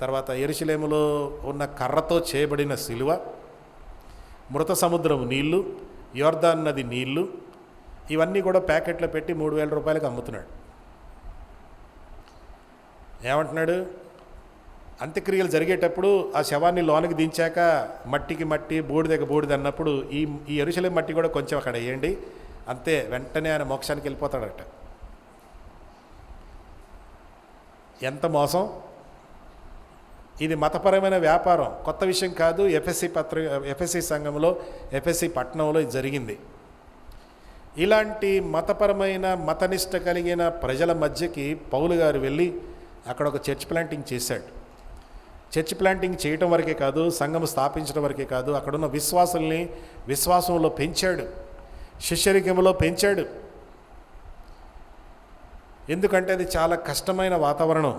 తర్వాత యెరూషలేములో ఉన్న కర్రతో చేయబడిన సిలువ, మృత సముద్రం నీళ్లు, యోర్దాన్ నది నీళ్లు, ఇవన్నీ కూడా ప్యాకెట్లో పెట్టి 3000 రూపాయలకు అమ్ముతున్నాడు. ఏమంటున్నాడు? అంత్యక్రియలు జరిగేటప్పుడు ఆ శవాన్ని లోనికి దించాక మట్టికి మట్టి, బూడిదకి బూడిద అన్నప్పుడు ఈ యెరూషలేం మట్టి కూడా కొంచెం అక్కడ వేయండి, అంతే, వెంటనే ఆయన మోక్షానికి వెళ్ళిపోతాడట. ఎంత మోసం! ఇది మతపరమైన వ్యాపారం, కొత్త విషయం కాదు. ఎఫ్ఎస్సి సంఘంలో, ఎఫ్ఎస్సి పట్టణంలో ఇది జరిగింది. ఇలాంటి మతపరమైన మతనిష్ట కలిగిన ప్రజల మధ్యకి పౌలు గారు వెళ్ళి అక్కడ ఒక చర్చ్ ప్లాంటింగ్ చేశాడు. చర్చ్ ప్లాంటింగ్ చేయటం వరకే కాదు, సంఘం స్థాపించడం వరకే కాదు, అక్కడున్న విశ్వాసుల్ని విశ్వాసంలో పెంచాడు, శిష్యరికంలో పెంచాడు. ఎందుకంటే అది చాలా కష్టమైన వాతావరణం.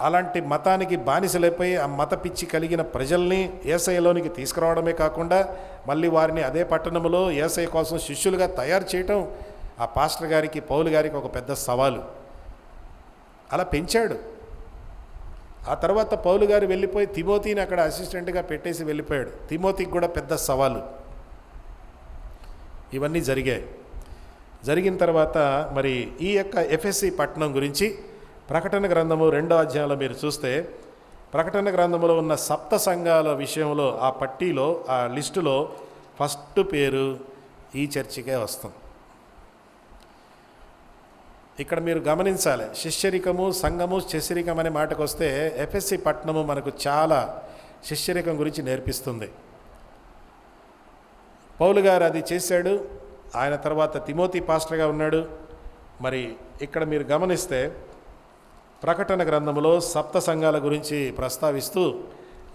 అలాంటి మతానికి బానిసలైపోయి ఆ మత పిచ్చి కలిగిన ప్రజల్ని యేసయ్యలోనికి తీసుకురావడమే కాకుండా మళ్ళీ వారిని అదే పట్టణంలో యేసయ్య కోసం శిష్యులుగా తయారు చేయటం ఆ పాస్టర్ గారికి, పౌలు గారికి ఒక పెద్ద సవాలు. అలా పెంచాడు. ఆ తర్వాత పౌలు గారు వెళ్ళిపోయి తిమోతిని అక్కడ అసిస్టెంట్గా పెట్టేసి వెళ్ళిపోయాడు. తిమోతికి కూడా పెద్ద సవాలు. ఇవన్నీ జరిగిన తర్వాత మరి ఈ యొక్క ఎఫ్ఎస్సి పట్టణం గురించి ప్రకటన గ్రంథము 2వ అధ్యాయంలో మీరు చూస్తే ప్రకటన గ్రంథంలో ఉన్న సప్త సంఘాల విషయంలో ఆ పట్టీలో ఆ లిస్టులో ఫస్ట్ పేరు ఈ చర్చికే వస్తుంది. ఇక్కడ మీరు గమనించాలి, శిష్యరికము సంఘము శిష్యరికం అనే మాటకు వస్తే ఎఫెస్సి పట్టణము మనకు చాలా శిష్యరికం గురించి నేర్పిస్తుంది. పౌలు గారు అది చేశాడు. ఆయన తర్వాత తిమోతి పాస్టర్గా ఉన్నాడు. మరి ఇక్కడ మీరు గమనిస్తే ప్రకటన గ్రంథంలో సప్త సంఘాల గురించి ప్రస్తావిస్తూ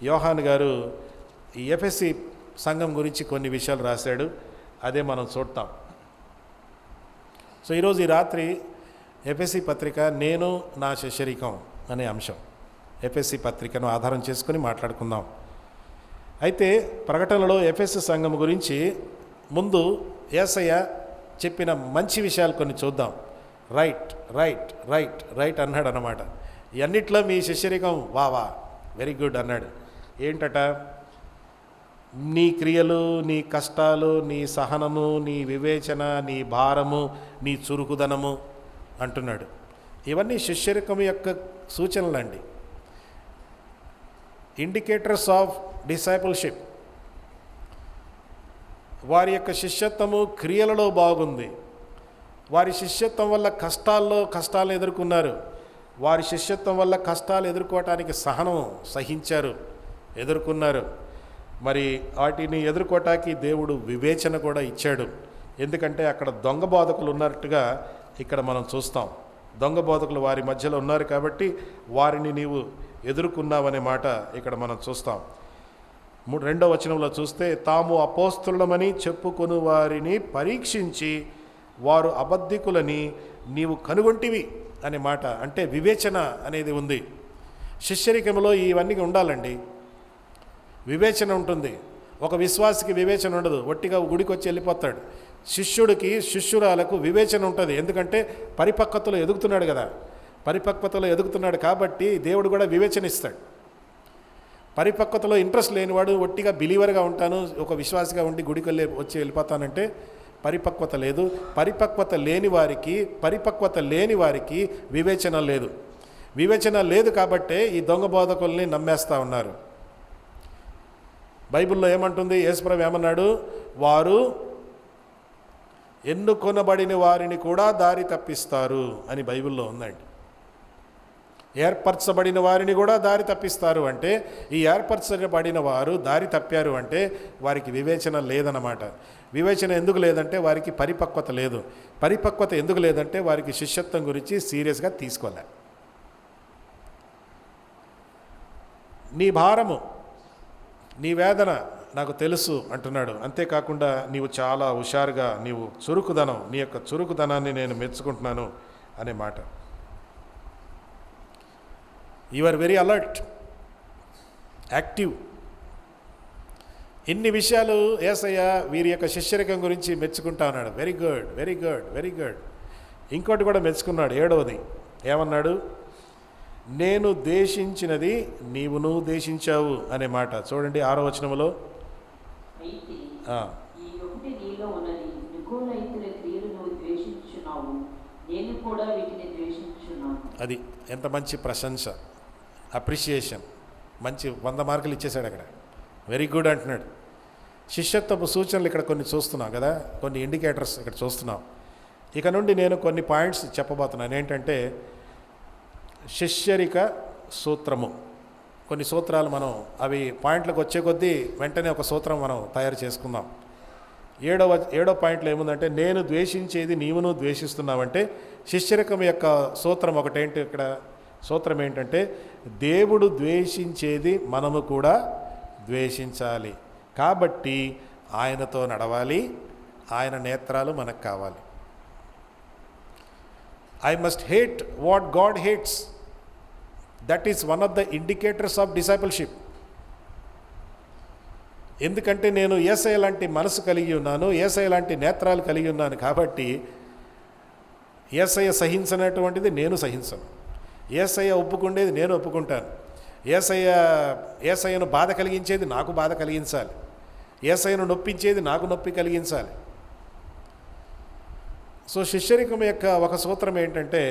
యోహాను గారు ఈ ఎఫెస్సి సంఘం గురించి కొన్ని విషయాలు రాశాడు. అదే మనం చూడతాం. సో ఈరోజు ఈ రాత్రి ఎఫెస్సి పత్రిక నేను నా శిష్యరికం అనే అంశం, ఎఫెస్సి పత్రికను ఆధారం చేసుకొని మాట్లాడుకుందాం. అయితే ప్రకటనలో ఎఫెస్సి సంఘం గురించి ముందు యేసయ్య చెప్పిన మంచి విషయాలు కొన్ని చూద్దాం. రైట్ రైట్ రైట్ రైట్ అన్నాడు అన్నమాట. ఇవన్నిట్లో మీ శిష్యరికం వా వెరీ గుడ్ అన్నాడు. ఏంటట? నీ క్రియలు, నీ కష్టాలు, నీ సహనము, నీ వివేచన, నీ భారము, నీ చురుకుదనము అంటున్నాడు. ఇవన్నీ శిష్యరికం యొక్క సూచనలండి, ఇండికేటర్స్ ఆఫ్ డిసైపుల్షిప్. వారి యొక్క శిష్యత్వము క్రియలలో బాగుంది. వారి శిష్యత్వం వల్ల కష్టాలను ఎదుర్కొన్నారు. వారి శిష్యత్వం వల్ల కష్టాలు ఎదుర్కోవటానికి సహనం సహించారు, ఎదుర్కొన్నారు. మరి వాటిని ఎదుర్కోవటానికి దేవుడు వివేచన కూడా ఇచ్చాడు. ఎందుకంటే అక్కడ దొంగ బోధకులు ఉన్నట్టుగా ఇక్కడ మనం చూస్తాం. దొంగ బోధకులు వారి మధ్యలో ఉన్నారు కాబట్టి వారిని నీవు ఎదుర్కొన్నావనే మాట ఇక్కడ మనం చూస్తాం. 2వ వచనంలో చూస్తే, తాము అపోస్తులమని చెప్పుకొను వారిని పరీక్షించి వారు అబద్ధికులని నీవు కనుగొంటివి అనే మాట. అంటే వివేచన అనేది ఉంది. శిష్యరికంలో ఇవన్నీ ఉండాలండి. వివేచన ఉంటుంది. ఒక విశ్వాసికి వివేచన ఉండదు, ఒట్టిగా గుడికి వచ్చి వెళ్ళిపోతాడు. శిష్యుడికి, శిష్యురాలకు వివేచన ఉంటుంది. ఎందుకంటే పరిపక్వతలో ఎదుగుతున్నాడు కదా, పరిపక్వతలో ఎదుగుతున్నాడు కాబట్టి దేవుడు కూడా వివేచన ఇస్తాడు. పరిపక్వతలో ఇంట్రెస్ట్ లేనివాడు ఒట్టిగా బిలీవర్గా ఉంటాను, ఒక విశ్వాసిగా ఉండి గుడికి వచ్చి వెళ్ళిపోతానంటే పరిపక్వత లేదు. పరిపక్వత లేని వారికి వివేచన లేదు. వివేచన లేదు కాబట్టే ఈ దొంగ బోధకుల్ని నమ్మేస్తూ ఉన్నారు. బైబిల్లో ఏమంటుంది? యేసుప్రభు ఏమన్నాడు? వారు ఎన్నుకొనబడిన వారిని కూడా దారి తప్పిస్తారు అని బైబిల్లో ఉందండి. ఏర్పరచబడిన వారిని కూడా దారి తప్పిస్తారు అంటే ఈ ఏర్పరచబడిన వారు దారి తప్పారు అంటే వారికి వివేచన లేదన్నమాట. వివేచన ఎందుకు లేదంటే వారికి పరిపక్వత లేదు. పరిపక్వత ఎందుకు లేదంటే వారికి శిష్యత్వం గురించి సీరియస్గా తీసుకోలే. నీ భారము, నీ వేదన నాకు తెలుసు అంటున్నాడు. అంతేకాకుండా నీవు చాలా హుషారుగా, నీవు చురుకుదనం, నీ యొక్క చురుకుదనాన్ని నేను మెచ్చుకుంటున్నాను అనే మాట. You are very alert, active. ఇన్ని విషయాలు యేసయ్య వీరి యొక్క శిష్యరికం గురించి మెచ్చుకుంటా ఉన్నాడు. Very good, very good, very good. ఇంకోటి కూడా మెచ్చుకున్నాడు. 7వది ఏమన్నాడు? నేను దేశించినది నీవును దేశించావు అనే మాట చూడండి 6వ వచనంలో. అది ఎంత మంచి ప్రశంస, అప్రిషియేషన్. మంచి 100 మార్కులు ఇచ్చేశాడు అక్కడ. వెరీ గుడ్ అంటున్నాడు. శిష్యత్వపు సూచనలు ఇక్కడ కొన్ని చూస్తున్నాం కదా, కొన్ని ఇండికేటర్స్ ఇక్కడ చూస్తున్నాం. ఇక నుండి నేను కొన్ని పాయింట్స్ చెప్పబోతున్నాను. ఏంటంటే శిష్యరిక సూత్రము. కొన్ని సూత్రాలు మనం అవి పాయింట్లకు వచ్చే కొద్దీ వెంటనే ఒక సూత్రం మనం తయారు చేసుకుందాం. 7వ పాయింట్లో ఏముందంటే, నేను ద్వేషించేది నీవును ద్వేషిస్తున్నావంటే శిష్యరికం యొక్క సూత్రం ఒకటేంటి? ఇక్కడ సూత్రం ఏంటంటే, దేవుడు ద్వేషించేది మనము కూడా ద్వేషించాలి. కాబట్టి ఆయనతో నడవాలి, ఆయన నేత్రాలు మనకు కావాలి. I must hate what God hates. That is one of the indicators of discipleship. ఎందుకంటే నేను యేసయ్య లాంటి మనసు కలిగి ఉన్నాను, యేసయ్య లాంటి నేత్రాలు కలిగి ఉన్నాను కాబట్టి యేసయ్య సహించినటువంటిది నేను సహించను, యేసయ్య ఒప్పుకుండేది నేను ఒప్పుకుంటాను. యేసయ్యను బాధ కలిగించేది నాకు బాధ కలిగించాలి, యేసయ్యను నొప్పించేది నాకు నొప్పి కలిగించాలి. సో శిష్యరికం యొక్క ఒక సూత్రం ఏంటంటే,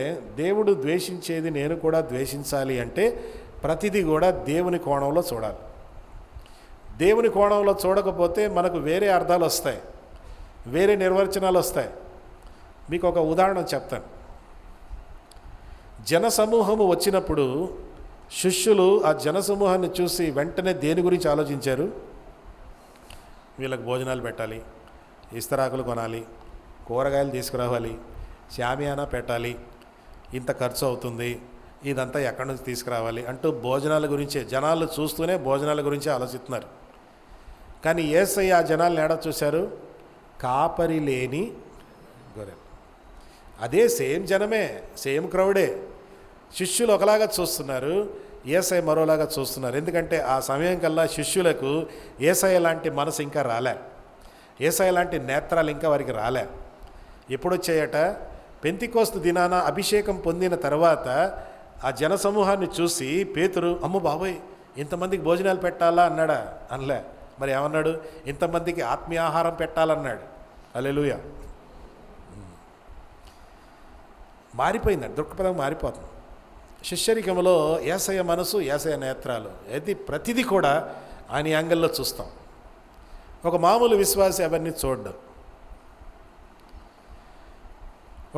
దేవుడు ద్వేషించేది నేను కూడా ద్వేషించాలి అంటే ప్రతిదీ కూడా దేవుని కోణంలో చూడాలి. దేవుని కోణంలో చూడకపోతే మనకు వేరే అర్థాలు వస్తాయి, వేరే నిర్వచనాలు వస్తాయి. మీకు ఒక ఉదాహరణ చెప్తాను. జనసమూహము వచ్చినప్పుడు శిష్యులు ఆ జనసమూహాన్ని చూసి వెంటనే దేని గురించి ఆలోచించారు? వీళ్ళకి భోజనాలు పెట్టాలి, ఇస్తరాకులు కొనాలి, కూరగాయలు తీసుకురావాలి, షామియానా పెట్టాలి, ఇంత ఖర్చు అవుతుంది, ఇదంతా ఎక్కడి నుంచి తీసుకురావాలి అంటూ భోజనాల గురించే, జనాలు చూస్తూనే భోజనాల గురించే ఆలోచిస్తున్నారు. కానీ యేసయ్య ఆ జనాలను ఏడా చూశారు? కాపరి లేని గొర్రె. అదే సేమ్ జనమే, సేమ్ క్రౌడే. శిష్యులు ఒకలాగా చూస్తున్నారు, యేసయ్య మరోలాగా చూస్తున్నారు. ఎందుకంటే ఆ సమయం కల్లా శిష్యులకు యేసయ్య లాంటి మనసు ఇంకా రాలే, యేసయ్య లాంటి నేత్రాలు ఇంకా వారికి రాలే. ఎప్పుడొచ్చాయట? పెంతికోస్తు దినాన అభిషేకం పొందిన తర్వాత ఆ జనసమూహాన్ని చూసి పేతురు, అమ్మ బాబోయ్ ఇంతమందికి భోజనాలు పెట్టాలా అన్నాడా? అనలే. మరి ఏమన్నాడు? ఇంతమందికి ఆత్మీయ ఆహారం పెట్టాలన్నాడు. హల్లెలూయా. మారిపోయింది, దృక్పథం మారిపోతుంది. శిష్యరికంలో యేసయ్య మనసు, యేసయ్య నేత్రాలు, అది ప్రతిదీ కూడా ఆయన యాంగిల్లో చూస్తాం. ఒక మామూలు విశ్వాసి అవన్నీ చూడడం.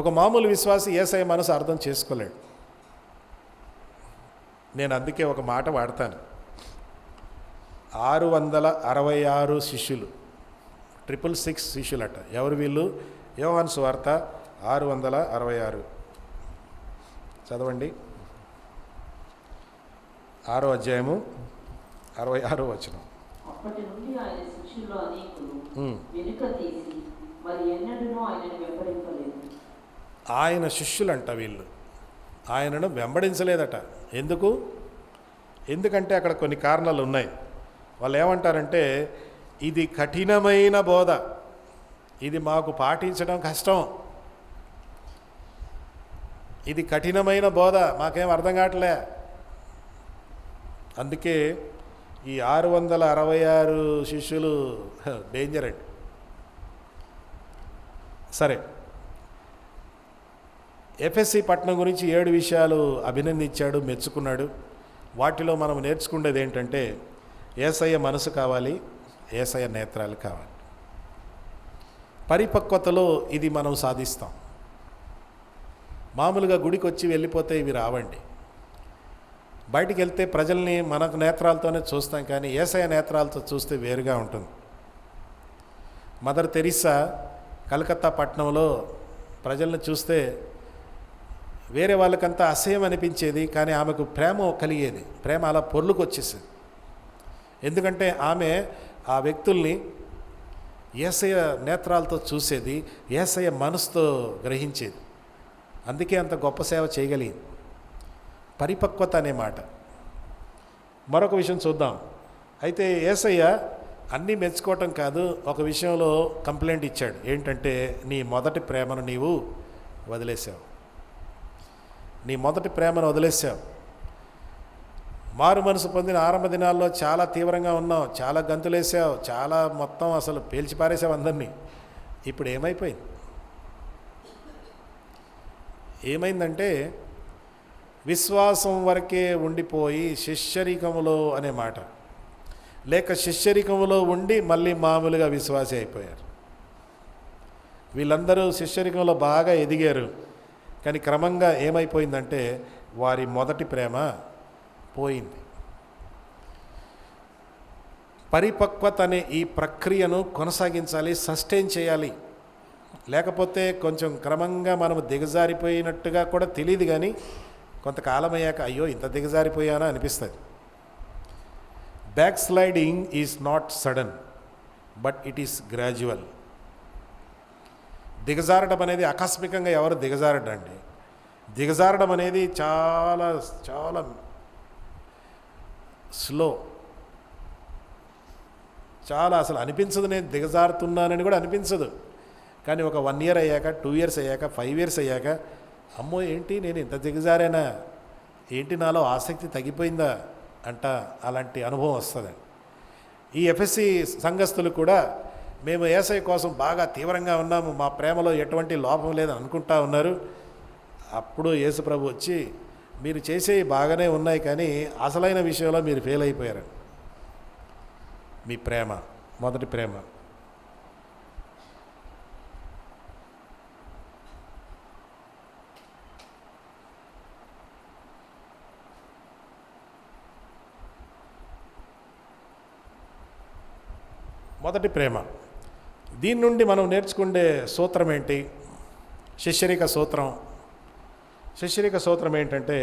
ఒక మామూలు విశ్వాసి యేసయ్య మనసు అర్థం చేసుకోలేడు. నేను అందుకే ఒక మాట వాడతాను. 666 శిష్యులు, 666 శిష్యులట. ఎవరు వీళ్ళు? యోహాను సువార్త 666 చదవండి. 6వ అధ్యాయము 66వ వచనం. అప్పటి నుండి ఆయన శిష్యుల్లో అనేకులు వెనుక తీసి మరి ఎన్నడూనూ ఆయనను వెంబడింపలేదు. ఆయన శిష్యులంట వీళ్ళు, ఆయనను వెంబడించలేదట. ఎందుకు? ఎందుకంటే అక్కడ కొన్ని కారణాలు ఉన్నాయి. వాళ్ళు ఏమంటారంటే, ఇది కఠినమైన బోధ, ఇది మాకు పాటించడం కష్టం, ఇది కఠినమైన బోధ, మాకేం అర్థం కావట్లే. అందుకే ఈ 666 శిష్యులు డేంజర్ అండి. సరే, ఎఫ్ఎస్సి పట్టణం గురించి 7 విషయాలు అభినందించాడు, మెచ్చుకున్నాడు. వాటిలో మనం నేర్చుకునేది ఏంటంటే, యేసయ్య మనసు కావాలి, యేసయ్య నేత్రాలు కావాలి. పరిపక్వతలో ఇది మనం సాధిస్తాం. మామూలుగా గుడికి వచ్చి వెళ్ళిపోతే ఇవి రావండి. బయటికి వెళ్తే ప్రజల్ని మనకు నేత్రాలతోనే చూస్తాం, కానీ యేసయ్య నేత్రాలతో చూస్తే వేరుగా ఉంటుంది. మదర్ తెరీసా కలకత్తా పట్టణంలో ప్రజల్ని చూస్తే వేరే వాళ్ళకంతా అసహ్యం అనిపించేది, కానీ ఆమెకు ప్రేమ కలిగేది. ప్రేమ అలా పొర్లుకు వచ్చేసేది. ఎందుకంటే ఆమె ఆ వ్యక్తుల్ని యేసయ్య నేత్రాలతో చూసేది, యేసయ్య మనసుతో గ్రహించేది. అందుకే అంత గొప్ప సేవ చేయగలిగింది. పరిపక్వత అనే మాట. మరొక విషయం చూద్దాం. అయితే యేసయ్య అన్నీ మెచ్చుకోవటం కాదు, ఒక విషయంలో కంప్లైంట్ ఇచ్చాడు. ఏంటంటే, నీ మొదటి ప్రేమను నీవు వదిలేసావు, నీ మొదటి ప్రేమను వదిలేసావు. మారు మనసు పొందిన ఆరంభ దినాల్లో చాలా తీవ్రంగా ఉన్నావు, చాలా గంతులేసావు, చాలా మొత్తం అసలు పేల్చిపారేసావు అందరినీ. ఇప్పుడు ఏమైపోయింది? ఏమైందంటే, విశ్వాసం వరకే ఉండిపోయి శిష్యరికములో అనే మాట, లేక శిష్యరికములో ఉండి మళ్ళీ మామూలుగా విశ్వాసి అయిపోయారు. వీళ్ళందరూ శిష్యరికంలో బాగా ఎదిగారు, కానీ క్రమంగా ఏమైపోయిందంటే వారి మొదటి ప్రేమ పోయింది. పరిపక్వత అనే ఈ ప్రక్రియను కొనసాగించాలి, సస్టైన్ చేయాలి. లేకపోతే కొంచెం క్రమంగా మనం దిగజారిపోయినట్టుగా కూడా తెలియదు, కానీ కొంతకాలం అయ్యాక అయ్యో ఇంత దిగజారిపోయానా అనిపిస్తుంది. Backsliding is not sudden, but it is gradual. దిగజారడం అనేది ఆకస్మికంగా ఎవరు దిగజారడండి. దిగజారడం అనేది చాలా చాలా స్లో, చాలా అసలు అనిపించదు. నేను దిగజారుతున్నానని కూడా అనిపించదు. కానీ ఒక 1 year అయ్యాక, 2 years అయ్యాక, 5 years అయ్యాక, అమ్మో ఏంటి నేను ఇంత దిగజారేనా, ఏంటి నాలో ఆసక్తి తగ్గిపోయిందా అంట, అలాంటి అనుభవం వస్తుంది. ఈ ఎఫ్ఎస్సి సంఘస్థులు కూడా మేము యేసయ్య కోసం బాగా తీవ్రంగా ఉన్నాము, మా ప్రేమలో ఎటువంటి లోపం లేదని అనుకుంటా ఉన్నారు. అప్పుడు యేసు ప్రభు వచ్చి, మీరు చేసేవి బాగానే ఉన్నాయి, కానీ అసలైన విషయంలో మీరు ఫెయిల్ అయిపోయారు. మీ ప్రేమ, మొదటి ప్రేమ. మొదటి ప్రేమ. దీని నుండి మనం నేర్చుకునే సూత్రం ఏంటి? శిష్యరిక సూత్రం. శిష్యరిక సూత్రం ఏంటంటే,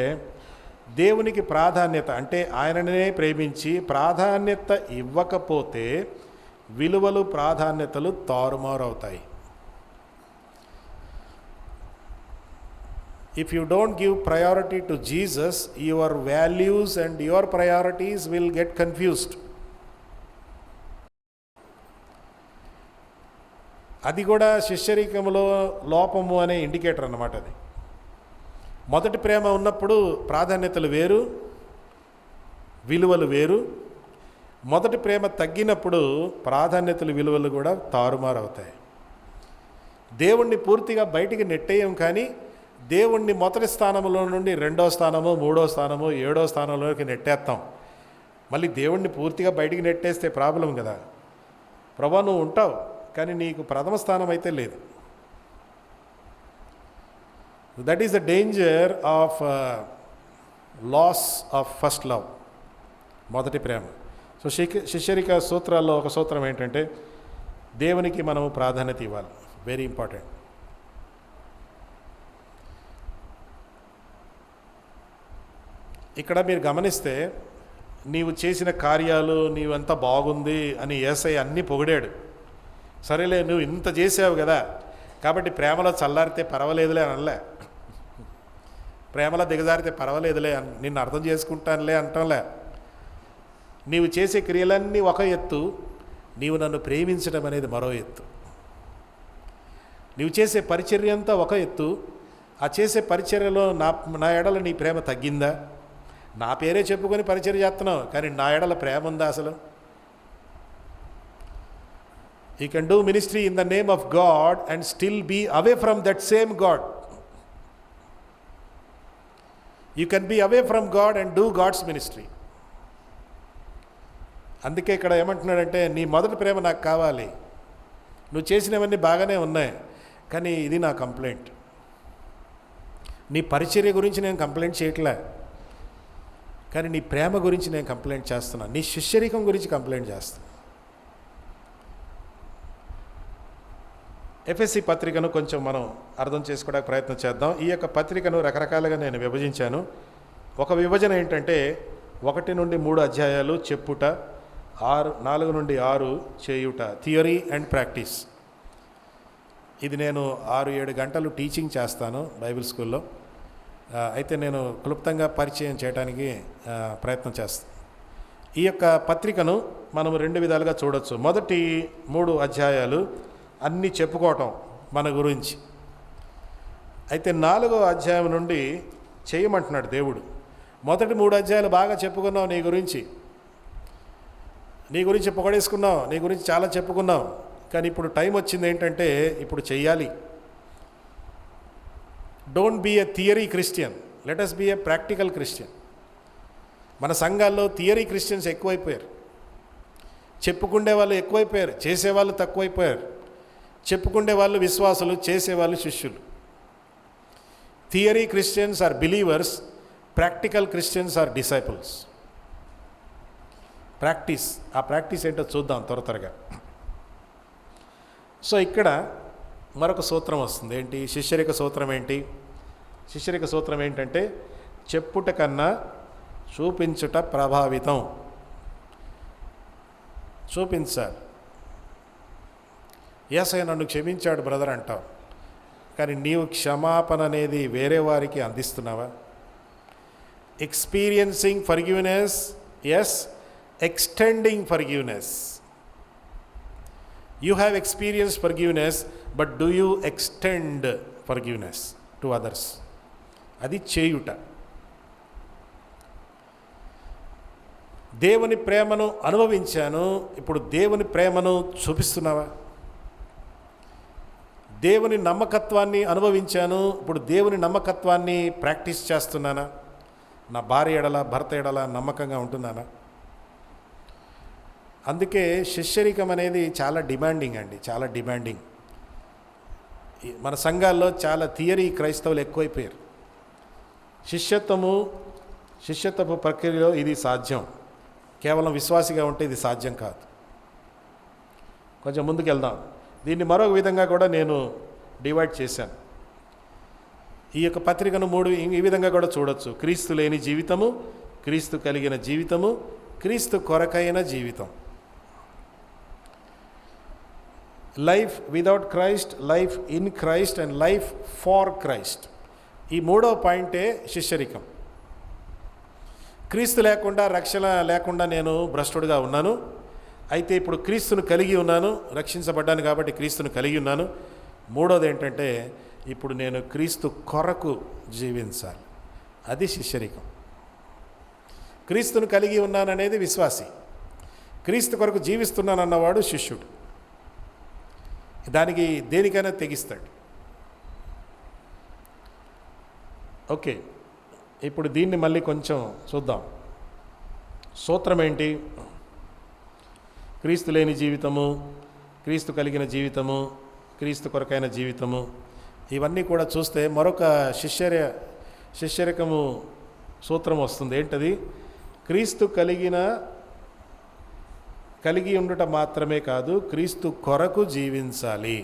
దేవునికి ప్రాధాన్యత, అంటే ఆయననే ప్రేమించి ప్రాధాన్యత ఇవ్వకపోతే విలువలు, ప్రాధాన్యతలు తారుమారు అవుతాయి. If you don't give priority to Jesus, your values and your priorities will get confused. అది కూడా శిష్యరికంలో లోపము అనే ఇండికేటర్ అన్నమాట. అది మొదటి ప్రేమ ఉన్నప్పుడు ప్రాధాన్యతలు వేరు, విలువలు వేరు. మొదటి ప్రేమ తగ్గినప్పుడు ప్రాధాన్యతలు, విలువలు కూడా తారుమారు అవుతాయి. దేవుణ్ణి పూర్తిగా బయటికి నెట్టేయం, కానీ దేవుణ్ణి మొదటి స్థానంలో నుండి 2వ స్థానము, 3వ స్థానము, 7వ స్థానంలోకి నెట్టేస్తాం. మళ్ళీ దేవుణ్ణి పూర్తిగా బయటికి నెట్టేస్తే ప్రాబ్లం కదా. ప్రభా నువ్వు ఉంటావు, కానీ నీకు ప్రథమ స్థానం అయితే లేదు. That is the danger of loss of first love, మొదటి ప్రేమ. సో శిష్యరిక సూత్రాల్లో ఒక సూత్రం ఏంటంటే, దేవునికి మనము ప్రాధాన్యత ఇవ్వాలి. Very important. ఇక్కడ మీరు గమనిస్తే, నీవు చేసిన కార్యాలు, నీవంతా బాగుంది అని యేసయ్య అన్నీ పొగిడాడు. సరేలే, నువ్వు ఇంత చేసావు కదా, కాబట్టి ప్రేమలో చల్లారితే పర్వాలేదులే అనలే, ప్రేమలో దిగజారితే పర్వాలేదులే, నిన్ను అర్థం చేసుకుంటానులే అంటాంలే. నీవు చేసే క్రియలన్నీ ఒక ఎత్తు, నీవు నన్ను ప్రేమించడం అనేది మరో ఎత్తు. నీవు చేసే పరిచర్య అంతా ఒక ఎత్తు, ఆ చేసే పరిచర్యలో నా ఎడల నీ ప్రేమ తగ్గిందా? నా పేరే చెప్పుకొని పరిచర్య చేస్తున్నావు, కానీ నా ఎడల ప్రేమ ఉందా అసలు? You can do ministry in the name of God and still be away from that same God. You can be away from God and do God's ministry. అందుకే ఇక్కడ ఏమంటున్నాడంటే, నీ మొదటి ప్రేమ నాకు కావాలి. నువ్వు చేసినవన్నీ బాగానే ఉన్నాయి, కానీ ఇది నా కంప్లైంట్. నీ పరిచర్య గురించి నేను కంప్లైంట్ చేయట్లే, కానీ నీ ప్రేమ గురించి నేను కంప్లైంట్ చేస్తున్నాను. నీ శిష్యరికం గురించి కంప్లైంట్ చేస్తాను. ఎఫ్ఎస్సి పత్రికను కొంచెం మనం అర్థం చేసుకోవడానికి ప్రయత్నం చేద్దాం. ఈ యొక్క పత్రికను రకరకాలుగా నేను విభజించాను. ఒక విభజన ఏంటంటే, 1 నుండి 3 అధ్యాయాలు చెప్పుట, 4 నుండి 6 చేయుట, థియరీ అండ్ ప్రాక్టీస్. ఇది నేను 6-7 గంటలు టీచింగ్ చేస్తాను బైబిల్ స్కూల్లో. అయితే నేను క్లుప్తంగా పరిచయం చేయడానికి ప్రయత్నం చేస్తాను. ఈ యొక్క పత్రికను మనం 2 విధాలుగా చూడొచ్చు. మొదటి 3 అధ్యాయాలు అన్నీ చెప్పుకోవటం మన గురించి. అయితే 4వ అధ్యాయం నుండి చేయమంటున్నాడు దేవుడు. మొదటి 3 అధ్యాయాలు బాగా చెప్పుకున్నావు, నీ గురించి పొగడేసుకున్నావు, నీ గురించి చాలా చెప్పుకున్నావు, కానీ ఇప్పుడు టైం వచ్చింది ఏంటంటే, ఇప్పుడు చెయ్యాలి. Don't be a theory Christian, let us be a practical Christian. మన సంఘాల్లో థియరీ క్రిస్టియన్స్ ఎక్కువైపోయారు, చెప్పుకుండే వాళ్ళు ఎక్కువైపోయారు, చేసేవాళ్ళు తక్కువైపోయారు. చెప్పుకుండే వాళ్ళు విశ్వాసులు, చేసేవాళ్ళు శిష్యులు. Theory Christians are believers, practical Christians are disciples. Practice, ఆ ప్రాక్టీస్ ఏంటో చూద్దాం త్వరగా. సో ఇక్కడ మరొక సూత్రం వస్తుంది. ఏంటి శిష్యరిక సూత్రం? ఏంటి శిష్యరిక సూత్రం? ఏంటంటే, చెప్పుట కన్నా చూపించుట ప్రభావితం. చూపించాలి. యేసయ్య నన్ను క్షమించాడు బ్రదర్ అంటావు, కానీ నీవు క్షమాపణ అనేది వేరే వారికి అందిస్తున్నావా? Experiencing forgiveness, yes, extending forgiveness. You have experienced forgiveness, but do you extend forgiveness to others? అది చేయుట. దేవుని ప్రేమను అనుభవించాను, ఇప్పుడు దేవుని ప్రేమను చూపిస్తున్నావా? దేవుని నమ్మకత్వాన్ని అనుభవించాను, ఇప్పుడు దేవుని నమ్మకత్వాన్ని ప్రాక్టీస్ చేస్తున్నానా? నా భార్య ఎడల భర్త ఎడల నమ్మకంగా ఉంటున్నానా? అందుకే శిష్యరికం అనేది చాలా డిమాండింగ్ అండి, చాలా డిమాండింగ్. మన సంఘాల్లో చాలా థియరీ క్రైస్తవులు ఎక్కువైపోయారు. శిష్యత్వపు ప్రక్రియలో ఇది సాధ్యం, కేవలం విశ్వాసిగా ఉంటే ఇది సాధ్యం కాదు. కొంచెం ముందుకు వెళ్దాం. దీన్ని మరొక విధంగా కూడా నేను డివైడ్ చేశాను. ఈ యొక్క పత్రికను 3 ఈ విధంగా కూడా చూడొచ్చు. క్రీస్తు లేని జీవితము, క్రీస్తు కలిగిన జీవితము, క్రీస్తు కొరకైన జీవితం. Life without Christ, life in Christ and life far Christ. ఈ 3వ పాయింటే శిష్యరికం. క్రీస్తు లేకుండా, రక్షణ లేకుండా నేను భ్రష్టుడిగా ఉన్నాను. అయితే ఇప్పుడు క్రీస్తును కలిగి ఉన్నాను, రక్షించబడ్డాను కాబట్టి క్రీస్తును కలిగి ఉన్నాను. 3వది ఏంటంటే ఇప్పుడు నేను క్రీస్తు కొరకు జీవించాలి. అది శిష్యరికం. క్రీస్తును కలిగి ఉన్నాననేది విశ్వాసి, క్రీస్తు కొరకు జీవిస్తున్నానన్నవాడు శిష్యుడు. దానికి దేనికైనా తెగిస్తాడు. ఓకే, ఇప్పుడు దీన్ని మళ్ళీ కొంచెం చూద్దాం. సూత్రం ఏంటి? క్రీస్తు లేని జీవితము, క్రీస్తు కలిగిన జీవితము, క్రీస్తు కొరకైన జీవితము, ఇవన్నీ కూడా చూస్తే మరొక శిష్యరికము సూత్రం వస్తుంది. ఏంటది? క్రీస్తు కలిగి ఉండుట మాత్రమే కాదు, క్రీస్తు కొరకు జీవించాలి.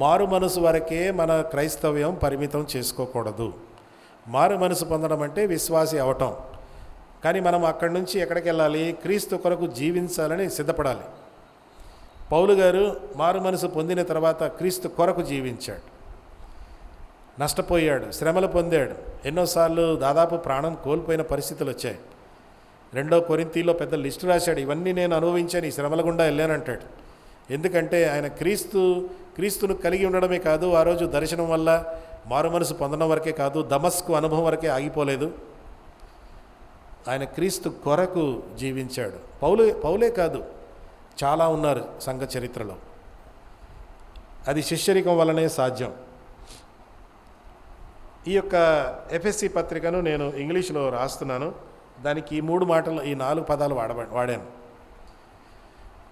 మారు మనసు వరకే మన క్రైస్తవ్యం పరిమితం చేసుకోకూడదు. మారు మనసు పొందడం అంటే విశ్వాసి అవటం. కానీ మనం అక్కడి నుంచి ఎక్కడికి వెళ్ళాలి? క్రీస్తు కొరకు జీవించాలని సిద్ధపడాలి. పౌలు గారు మారు మనసు పొందిన తర్వాత క్రీస్తు కొరకు జీవించాడు, నష్టపోయాడు, శ్రమలు పొందాడు, ఎన్నోసార్లు దాదాపు ప్రాణం కోల్పోయిన పరిస్థితులు వచ్చాయి. 2 కొరింథీలో పెద్ద లిస్టు రాశాడు. ఇవన్నీ నేను అనుభవించాను, ఈ శ్రమల గుండా వెళ్ళానంటాడు. ఎందుకంటే ఆయన క్రీస్తును కలిగి ఉండడమే కాదు, ఆ రోజు దర్శనం వల్ల మారు మనసు పొందడం వరకే కాదు, దమస్కు అనుభవం వరకే ఆగిపోలేదు. ఆయన క్రీస్తు కొరకు జీవించాడు. పౌలే కాదు, చాలా ఉన్నారు సంఘ చరిత్రలో. అది శిష్యరికం వల్లనే సాధ్యం. ఈ యొక్క ఎఫ్ఎస్సి పత్రికను నేను ఇంగ్లీష్లో రాస్తున్నాను. దానికి ఈ 3 మాటలు, ఈ 4 పదాలు వాడాను.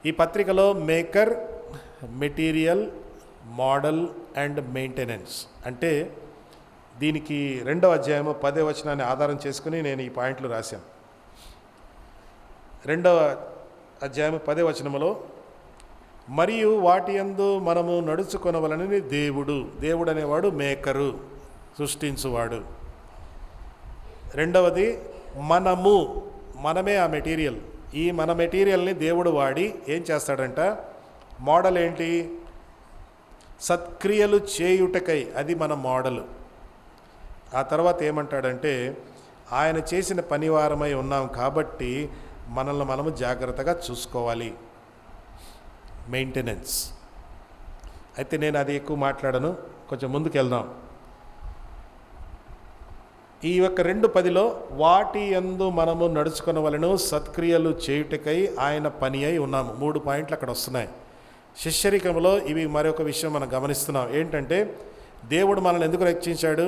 ఈ పత్రికలో maker, material, model and maintenance అంటే దీనికి 2వ అధ్యాయము 10వ వచనాన్ని ఆధారం చేసుకుని నేను ఈ పాయింట్లు రాశాను. 2వ అధ్యాయము 10వ వచనములో, మరియు వాటి యందు మనము నడుచుకొనవలనని దేవుడు అనేవాడు మేకరు, సృష్టించువాడు. 2వది మనమే ఆ మెటీరియల్. ఈ మన మెటీరియల్ని దేవుడు వాడి ఏం చేస్తాడంట? మోడల్ ఏంటి? సత్క్రియలు చేయుటకై, అది మన మోడలు. ఆ తర్వాత ఏమంటాడంటే, ఆయన చేసిన పనివారమై ఉన్నాం కాబట్టి మనల్ని మనము జాగ్రత్తగా చూసుకోవాలి. మెయింటెనెన్స్. అయితే నేను అది ఎక్కువ మాట్లాడను, కొంచెం ముందుకు వెళ్దాం. ఈ యొక్క 2:10లో వాటి యందు మనము నడుచుకొనవలెను, సత్క్రియలు చేయుటకై ఆయన పని అయి ఉన్నాము. 3 పాయింట్లు అక్కడ వస్తున్నాయి. శిష్యరికంలో ఇవి మరొక విషయం మనం గమనిస్తున్నాం. ఏంటంటే దేవుడు మనల్ని ఎందుకు రక్షించాడు?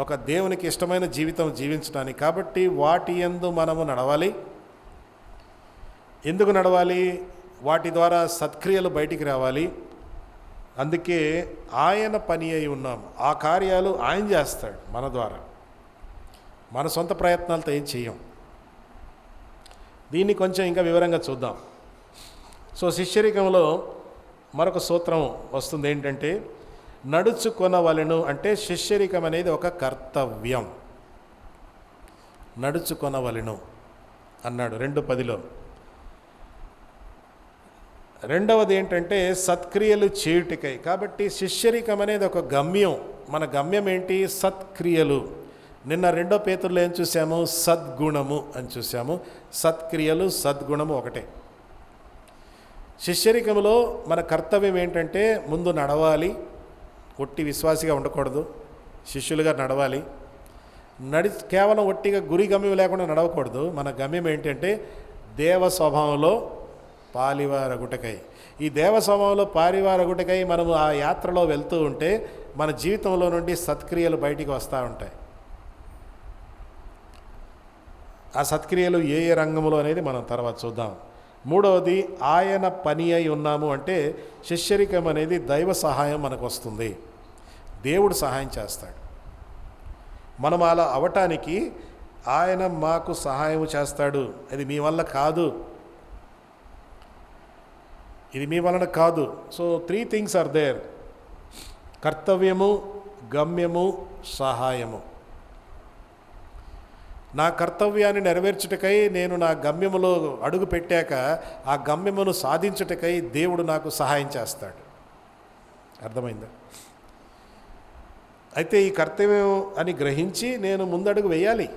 ఒక దేవునికి ఇష్టమైన జీవితం జీవించడానికి. కాబట్టి వాటి యందు మనము నడవాలి. ఎందుకు నడవాలి? వాటి ద్వారా సత్క్రియలు బయటికి రావాలి. అందుకే ఆయన పని అయి ఉన్నాము. ఆ కార్యాలు ఆయన చేస్తాడు మన ద్వారా. మన సొంత ప్రయత్నాలతో ఏం చెయ్యం. దీన్ని కొంచెం ఇంకా వివరంగా చూద్దాం. సో శిష్యరికంలో మరొక సూత్రం వస్తుంది. ఏంటంటే నడుచుకొనవలెను అంటే శిష్యరికం అనేది ఒక కర్తవ్యం. నడుచుకొనవలెను అన్నాడు 2:10లో. 2వది ఏంటంటే సత్క్రియలు చేయుటకై. కాబట్టి శిష్యరికం అనేది ఒక గమ్యం. మన గమ్యం ఏంటి? సత్క్రియలు. నిన్న 2 పేతురులో ఏం చూసాము? సద్గుణము అని చూసాము. సత్క్రియలు, సద్గుణము ఒకటే. శిష్యరికంలో మన కర్తవ్యం ఏంటంటే ముందు నడవాలి. ఒట్టి విశ్వాసిగా ఉండకూడదు, శిష్యులుగా నడవాలి. కేవలం ఒట్టిగా గురి గమ్యం లేకుండా నడవకూడదు. మన గమ్యం ఏంటంటే దేవ స్వభావంలో పాలివారగుటకై. ఈ దేవ స్వభావంలో పాలివారగుటకై మనము ఆ యాత్రలో వెళ్తూ ఉంటే మన జీవితంలో నుండి సత్క్రియలు బయటికి వస్తూ ఉంటాయి. ఆ సత్క్రియలు ఏ ఏ రంగంలో అనేది మనం తర్వాత చూద్దాం. మూడవది, ఆయన పని అయి ఉన్నాము అంటే శిష్యరికం అనేది దైవ సహాయం మనకు వస్తుంది, దేవుడు సహాయం చేస్తాడు. మనం అలా అవటానికి ఆయన మాకు సహాయం చేస్తాడు. అది మీ వల్ల కాదు, ఇది మీ వలన కాదు. సో 3 థింగ్స్ ఆర్ దేర్: కర్తవ్యము, గమ్యము, సహాయము. నా కర్తవ్యాన్ని నెరవేర్చుటకై నేను నా గమ్యములో అడుగు పెట్టాక ఆ గమ్యమును సాధించుటకై దేవుడు నాకు సహాయం చేస్తాడు. అర్థమైందా? అయితే ఈ కర్తవ్యం అని గ్రహించి నేను ముందడుగు వేయాలి.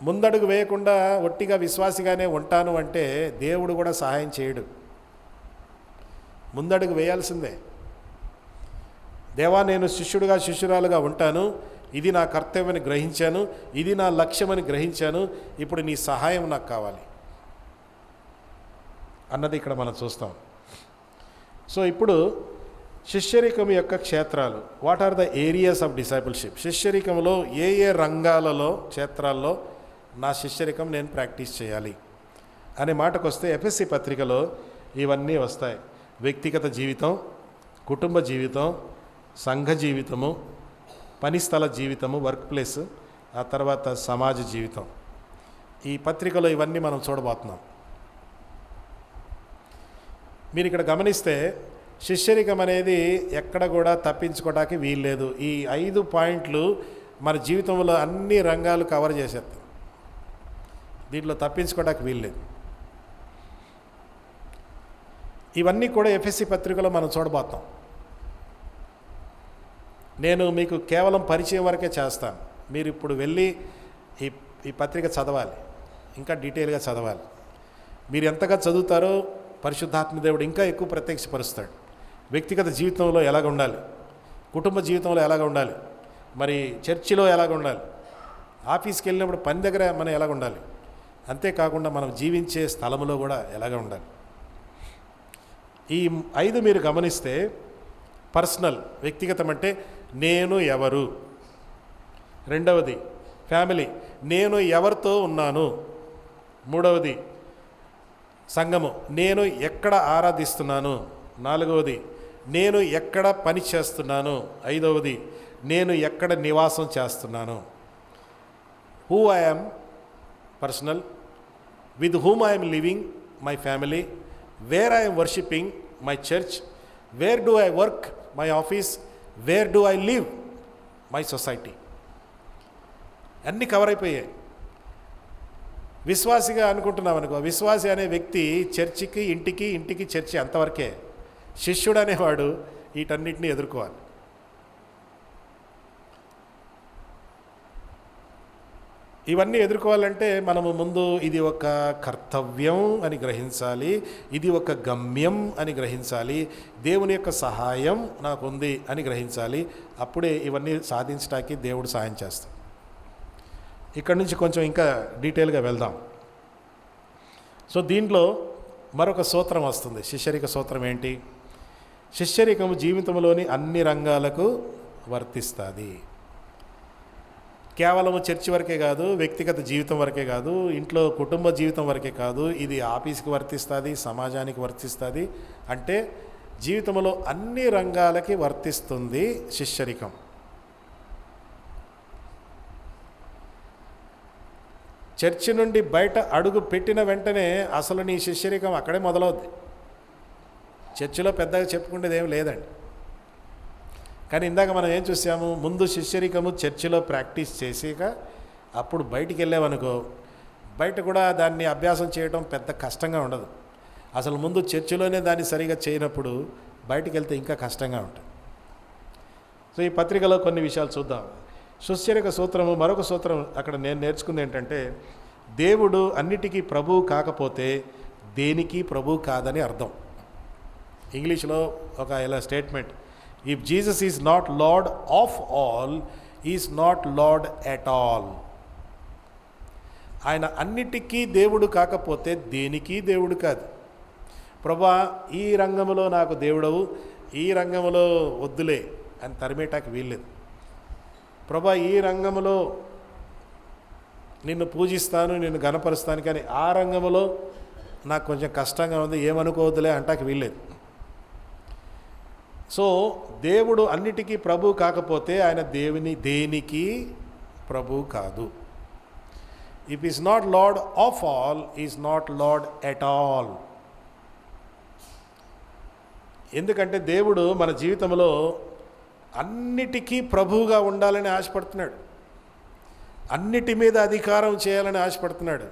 ముందడుగు వేయకుండా ఒట్టిగా విశ్వాసిగానే ఉంటాను అంటే దేవుడు కూడా సహాయం చేయడు. ముందడుగు వేయాల్సిందే. దేవా, నేను శిష్యుడిగా శిష్యురాలుగా ఉంటాను, ఇది నా కర్తవ్యమని గ్రహించాను, ఇది నా లక్ష్యమని గ్రహించాను, ఇప్పుడు నీ సహాయం నాకు కావాలి అన్నది ఇక్కడ మనం చూస్తాం. సో ఇప్పుడు శిష్యరికం యొక్క క్షేత్రాలు, what are the areas of discipleship? శిష్యరికంలో ఏ ఏ రంగాలలో, క్షేత్రాల్లో నా శిష్యరికం నేను ప్రాక్టీస్ చేయాలి అనే మాటకు వస్తే ఎఫ్ఎస్సి పత్రికలో ఇవన్నీ వస్తాయి. వ్యక్తిగత జీవితం, కుటుంబ జీవితం, సంఘ జీవితము, పనిస్థల జీవితము, వర్క్ ప్లేస్, ఆ తర్వాత సమాజ జీవితం. ఈ పత్రికలో ఇవన్నీ మనం చూడబోతున్నాం. మీరు ఇక్కడ గమనిస్తే శిష్యరికం అనేది ఎక్కడ కూడా తప్పించుకోవడానికి వీల్లేదు. ఈ 5 పాయింట్లు మన జీవితంలో అన్ని రంగాలు కవర్ చేసేస్తాం. దీంట్లో తప్పించుకోవడానికి వీల్లేదు. ఇవన్నీ కూడా ఎఫ్ఎస్సి పత్రికలో మనం చూడబోతాం. నేను మీకు కేవలం పరిచయం వరకే చేస్తాను. మీరు ఇప్పుడు వెళ్ళి ఈ పత్రిక చదవాలి, ఇంకా డీటెయిల్గా చదవాలి. మీరు ఎంతగా చదువుతారో పరిశుద్ధాత్మ దేవుడు ఇంకా ఎక్కువ ప్రత్యక్షపరుస్తాడు. వ్యక్తిగత జీవితంలో ఎలాగ ఉండాలి, కుటుంబ జీవితంలో ఎలాగ ఉండాలి, మరి చర్చిలో ఎలాగ ఉండాలి, ఆఫీస్కి వెళ్ళినప్పుడు పని దగ్గర మనం ఎలాగ ఉండాలి, అంతేకాకుండా మనం జీవించే స్థలంలో కూడా ఎలాగ ఉండాలి. ఈ 5 మీరు గమనిస్తే, పర్సనల్, వ్యక్తిగతం అంటే నేను ఎవరు. రెండవది ఫ్యామిలీ, నేను ఎవరితో ఉన్నాను. మూడవది సంఘము, నేను ఎక్కడ ఆరాధిస్తున్నాను. నాలుగవది నేను ఎక్కడ పని చేస్తున్నాను. ఐదవది నేను ఎక్కడ నివాసం చేస్తున్నాను. Who I am, personal. With whom I am living, my family. Where I am worshipping, my church. Where do I work, my office. Where do I live, my society. అన్నీ కవర్ అయిపోయాయి. విశ్వాసిగా అనుకుంటున్నాం అనుకో, విశ్వాసి అనే వ్యక్తి చర్చికి, ఇంటికి చర్చి అంతవరకే. శిష్యుడు అనేవాడు వీటన్నిటిని ఎదుర్కోవాలి. ఇవన్నీ ఎదుర్కోవాలంటే మనము ముందు ఇది ఒక కర్తవ్యం అని గ్రహించాలి, ఇది ఒక గమ్యం అని గ్రహించాలి, దేవుని యొక్క సహాయం నాకు ఉంది అని గ్రహించాలి. అప్పుడే ఇవన్నీ సాధించడానికి దేవుడు సహాయం చేస్తాడు. ఇక్కడి నుంచి కొంచెం ఇంకా డీటెయిల్గా వెళ్దాం. సో దీంట్లో మరొక సూత్రం వస్తుంది. శిష్యరిక సూత్రం ఏంటి? శిష్యరికము జీవితంలోని అన్ని రంగాలకు వర్తిస్తుంది. కేవలము చర్చి వరకే కాదు, వ్యక్తిగత జీవితం వరకే కాదు, ఇంట్లో కుటుంబ జీవితం వరకే కాదు, ఇది ఆఫీస్కి వర్తిస్తుంది, సమాజానికి వర్తిస్తుంది. అంటే జీవితంలో అన్ని రంగాలకి వర్తిస్తుంది శిష్యరికం. చర్చి నుండి బయట అడుగు పెట్టిన వెంటనే అసలు నీ శిష్యరికం అక్కడే మొదలవుద్ది. చర్చిలో పెద్దగా చెప్పుకునేది ఏం లేదండి. కానీ ఇందాక మనం ఏం చూసాము, ముందు శిష్యరికము చర్చిలో ప్రాక్టీస్ చేసాక అప్పుడు బయటికి వెళ్ళామనుకో, బయట కూడా దాన్ని అభ్యాసం చేయడం పెద్ద కష్టంగా ఉండదు. అసలు ముందు చర్చిలోనే దాన్ని సరిగా చేయనప్పుడు బయటికి వెళ్తే ఇంకా కష్టంగా ఉంటుంది. సో ఈ పత్రికలో కొన్ని విషయాలు చూద్దాం. శిష్యరిక సూత్రము, మరొక సూత్రం అక్కడ నేను నేర్చుకుంది ఏంటంటే, దేవుడు అన్నిటికీ ప్రభువు కాకపోతే దేనికి ప్రభువు కాదని అర్థం. ఇంగ్లీష్లో ఒక ఇలా statement, if Jesus is not lord of all, is not lord at all. ఆయన అన్నిటికీ దేవుడు కాకపోతే దేనికి దేవుడు కాదు. ప్రభా ఈ రంగంలో నాకు దేవుడవు, ఈ రంగంలో వద్దులే అని తరిమేటానికి వీల్లేదు. ప్రభా ఈ రంగంలో నిన్ను పూజిస్తాను, నిన్ను గణపరుస్తాను, కానీ ఆ రంగంలో నాకు కొంచెం కష్టంగా ఉంది, ఏమనుకోవద్దులే అంటాకి వీల్లేదు. సో దేవుడు అన్నిటికీ ప్రభు కాకపోతే ఆయన దేనికి ప్రభు కాదు. If is not lord of all, is not lord at all. ఎందుకంటే దేవుడు మన జీవితంలో అన్నిటికీ ప్రభువుగా ఉండాలని ఆశపడుతున్నాడు, అన్నిటి మీద అధికారం చేయాలని ఆశపడుతున్నాడు,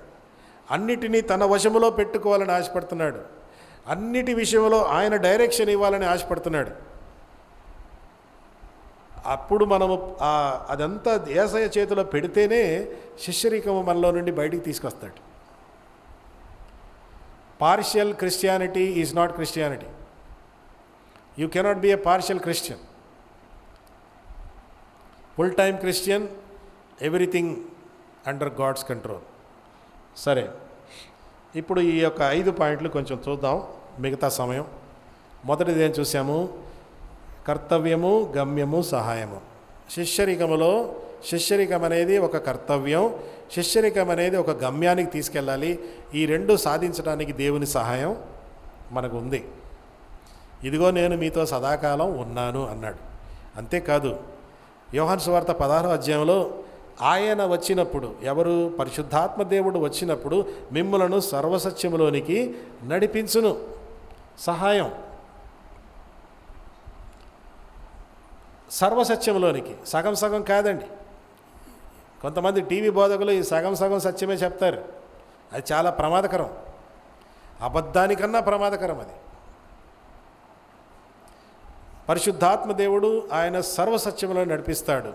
అన్నిటినీ తన వశములో పెట్టుకోవాలని ఆశపడుతున్నాడు, అన్నిటి విషయంలో ఆయన డైరెక్షన్ ఇవ్వాలని ఆశపడుతున్నాడు. అప్పుడు మనము అదంతా యేసయ్య చేతిలో పెడితేనే శిష్యరికము మనలో నుండి బయటికి తీసుకొస్తాడు. Partial Christianity is not Christianity. You cannot be a partial Christian. Full time Christian, everything under God's control. సరే, ఇప్పుడు ఈ యొక్క 5 పాయింట్లు కొంచెం చూద్దాం మిగతా సమయం. మొదటిది ఏం చూసాము? కర్తవ్యము, గమ్యము, సహాయము. శిష్యరికం అనేది ఒక కర్తవ్యం, శిష్యరికం అనేది ఒక గమ్యానికి తీసుకెళ్ళాలి. ఈ రెండు సాధించడానికి దేవుని సహాయం మనకు ఉంది. ఇదిగో నేను మీతో సదాకాలం ఉన్నాను అన్నాడు. అంతేకాదు, యోహాను సువార్త 16వ అధ్యాయంలో ఆయన వచ్చినప్పుడు, ఎవరు? పరిశుద్ధాత్మ దేవుడు వచ్చినప్పుడు మిమ్ములను సర్వసత్యములోనికి నడిపించును. సహాయం సర్వసత్యంలోనికి, సగం సగం కాదండి. కొంతమంది టీవీ బోధకులు ఈ సగం సగం సత్యమే చెప్తారు. అది చాలా ప్రమాదకరం, అబద్ధానికన్నా ప్రమాదకరం. అది పరిశుద్ధాత్మ దేవుడు ఆయన సర్వసత్యంలో నడిపిస్తాడు.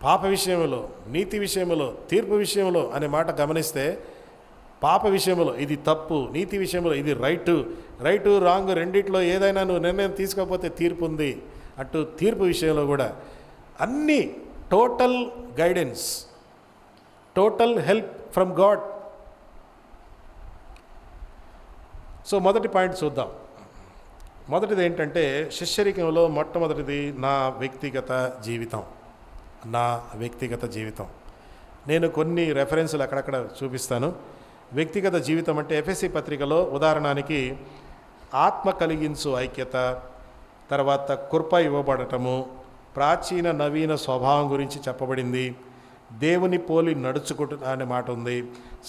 పాప విషయంలో, నీతి విషయంలో, తీర్పు విషయంలో అనే మాట గమనిస్తే, పాప విషయంలో ఇది తప్పు, నీతి విషయంలో ఇది రైటు రాంగ్ రెండిట్లో ఏదైనా నువ్వు నిర్ణయం తీసుకోకపోతే తీర్పు ఉంది. అటు తీర్పు విషయంలో కూడా అన్నీ total guidance, total help from God. So మొదటి పాయింట్ చూద్దాం. మొదటిది ఏంటంటే, శిష్యరికంలో మొట్టమొదటిది నా వ్యక్తిగత జీవితం. నేను కొన్ని రెఫరెన్సులు అక్కడక్కడ చూపిస్తాను. వ్యక్తిగత జీవితం అంటే ఎఫెసీ పత్రికలో ఉదాహరణకి ఆత్మ కలిగించు ఐక్యత, తర్వాత కృప ఇవ్వబడటము, ప్రాచీన నవీన స్వభావం గురించి చెప్పబడింది, దేవుని పోలి నడుచుకుంటు అనే మాట ఉంది,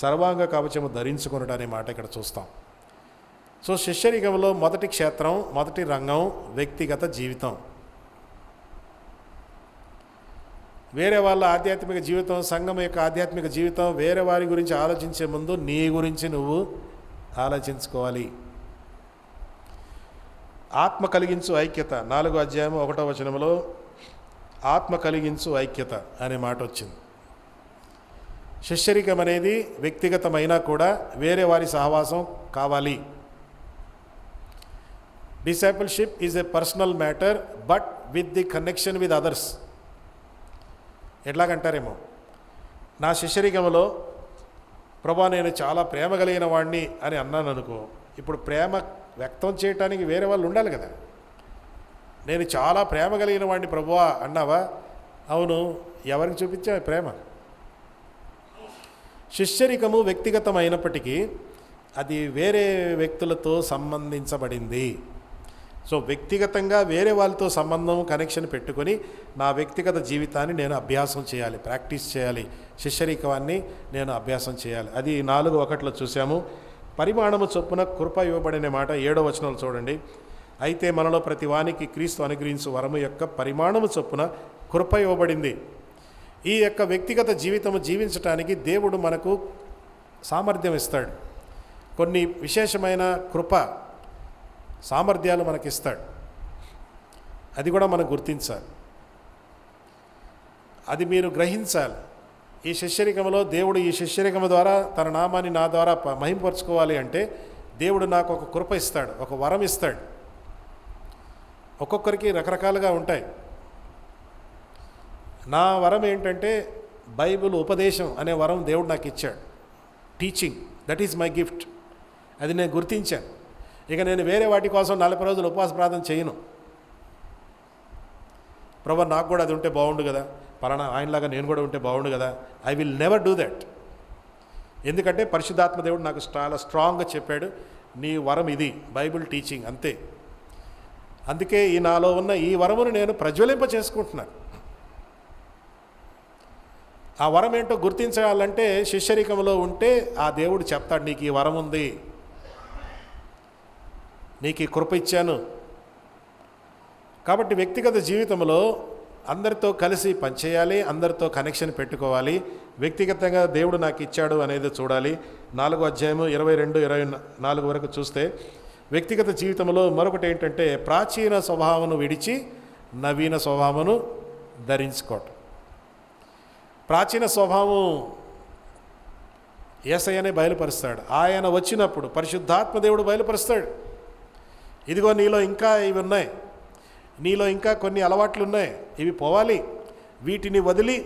సర్వాంగ కవచము ధరించుకున్నట అనే మాట ఇక్కడ చూస్తాం. సో శిష్యరికంలో మొదటి క్షేత్రం, మొదటి రంగం వ్యక్తిగత జీవితం. వేరే వాళ్ళ ఆధ్యాత్మిక జీవితం, సంఘం యొక్క ఆధ్యాత్మిక జీవితం, వేరే వారి గురించి ఆలోచించే ముందు నీ గురించి నువ్వు ఆలోచించుకోవాలి. ఆత్మ కలిగించు ఐక్యత, 4వ అధ్యాయం 1వ వచనంలో ఆత్మ కలిగించు ఐక్యత అనే మాట వచ్చింది. శిష్యరికం అనేది వ్యక్తిగతమైనా కూడా వేరే వారి సహవాసం కావాలి. Discipleship is a personal matter but with the connection with others. ఎట్లాగంటారేమో, నా శిష్యరికంలో ప్రభా నేను చాలా ప్రేమ కలిగిన వాడిని అని అన్నాను అనుకో, ఇప్పుడు ప్రేమ వ్యక్తం చేయటానికి వేరే వాళ్ళు ఉండాలి కదా. నేను చాలా ప్రేమ కలిగిన వాడిని ప్రభువా అన్నావా? అవును, ఎవరికి చూపించావు ప్రేమ? శిష్యరికము వ్యక్తిగతమైనప్పటికీ అది వేరే వ్యక్తులతో సంబంధించబడింది. సో వ్యక్తిగతంగా వేరే వాళ్ళతో సంబంధం, కనెక్షన్ పెట్టుకొని నా వ్యక్తిగత జీవితాన్ని నేను అభ్యాసం చేయాలి, ప్రాక్టీస్ చేయాలి, శిష్యరికాన్ని నేను అభ్యాసం చేయాలి. అది 4:1 చూసాము. పరిమాణము చొప్పున కృప ఇవ్వబడిన మాట 7వ వచనంలో చూడండి. అయితే మనలో ప్రతి వానికి క్రీస్తు అనుగ్రహించు వరము యొక్క పరిమాణము చొప్పున కృప ఇవ్వబడింది. ఈ యొక్క వ్యక్తిగత జీవితము జీవించటానికి దేవుడు మనకు సామర్థ్యం ఇస్తాడు. కొన్ని విశేషమైన కృప సామర్థ్యాలు మనకిస్తాడు. అది కూడా మనం గుర్తించాలి, అది మీరు గ్రహించాలి. ఈ శిష్యరికంలో దేవుడు ఈ శిష్యరికం ద్వారా తన నామాన్ని నా ద్వారా మహింపరచుకోవాలి అంటే దేవుడు నాకు ఒక కృప ఇస్తాడు, ఒక వరం ఇస్తాడు. ఒక్కొక్కరికి రకరకాలుగా ఉంటాయి. నా వరం ఏంటంటే బైబిల్ ఉపదేశం అనే వరం దేవుడు నాకు ఇచ్చాడు. Teaching, that is my gift. అది నేను గుర్తించాను. ఇక నేను వేరే వాటి కోసం 40 రోజులు ఉపవాస ప్రార్థన చేయను. ప్రభు నాకు కూడా అది ఉంటే బాగుండు కదా, పలానా ఆయనలాగా నేను కూడా ఉంటే బాగుండు కదా. I will never do that. ఎందుకంటే పరిశుద్ధాత్మ దేవుడు నాకు చాలా స్ట్రాంగ్గా చెప్పాడు, నీ వరం ఇది, బైబిల్ టీచింగ్ అంతే. అందుకే ఈ నాలో ఉన్న ఈ వరమును నేను ప్రజ్వలింప చేసుకుంటున్నాను. ఆ వరం ఏంటో గుర్తించాలంటే శిష్యరికంలో ఉంటే ఆ దేవుడు చెప్తాడు, నీకు ఈ వరం ఉంది, నీకు ఈ కృప ఇచ్చాను. కాబట్టి వ్యక్తిగత జీవితంలో అందరితో కలిసి పనిచేయాలి, అందరితో కనెక్షన్ పెట్టుకోవాలి. వ్యక్తిగతంగా దేవుడు నాకు ఇచ్చాడు అనేది చూడాలి. 4వ అధ్యాయము 22-24 వరకు చూస్తే వ్యక్తిగత జీవితంలో మరొకటి ఏంటంటే ప్రాచీన స్వభావమును విడిచి నవీన స్వభావమును ధరించుకోవటం. ప్రాచీన స్వభావం యేసయ్యనే బయలుపరుస్తాడు. ఆయన వచ్చినప్పుడు పరిశుద్ధాత్మ దేవుడు బయలుపరుస్తాడు, ఇదిగో నీలో ఇంకా ఇవి ఉన్నాయి, నీలో ఇంకా కొన్ని అలవాట్లు ఉన్నాయి, ఇవి పోవాలి, వీటిని వదిలి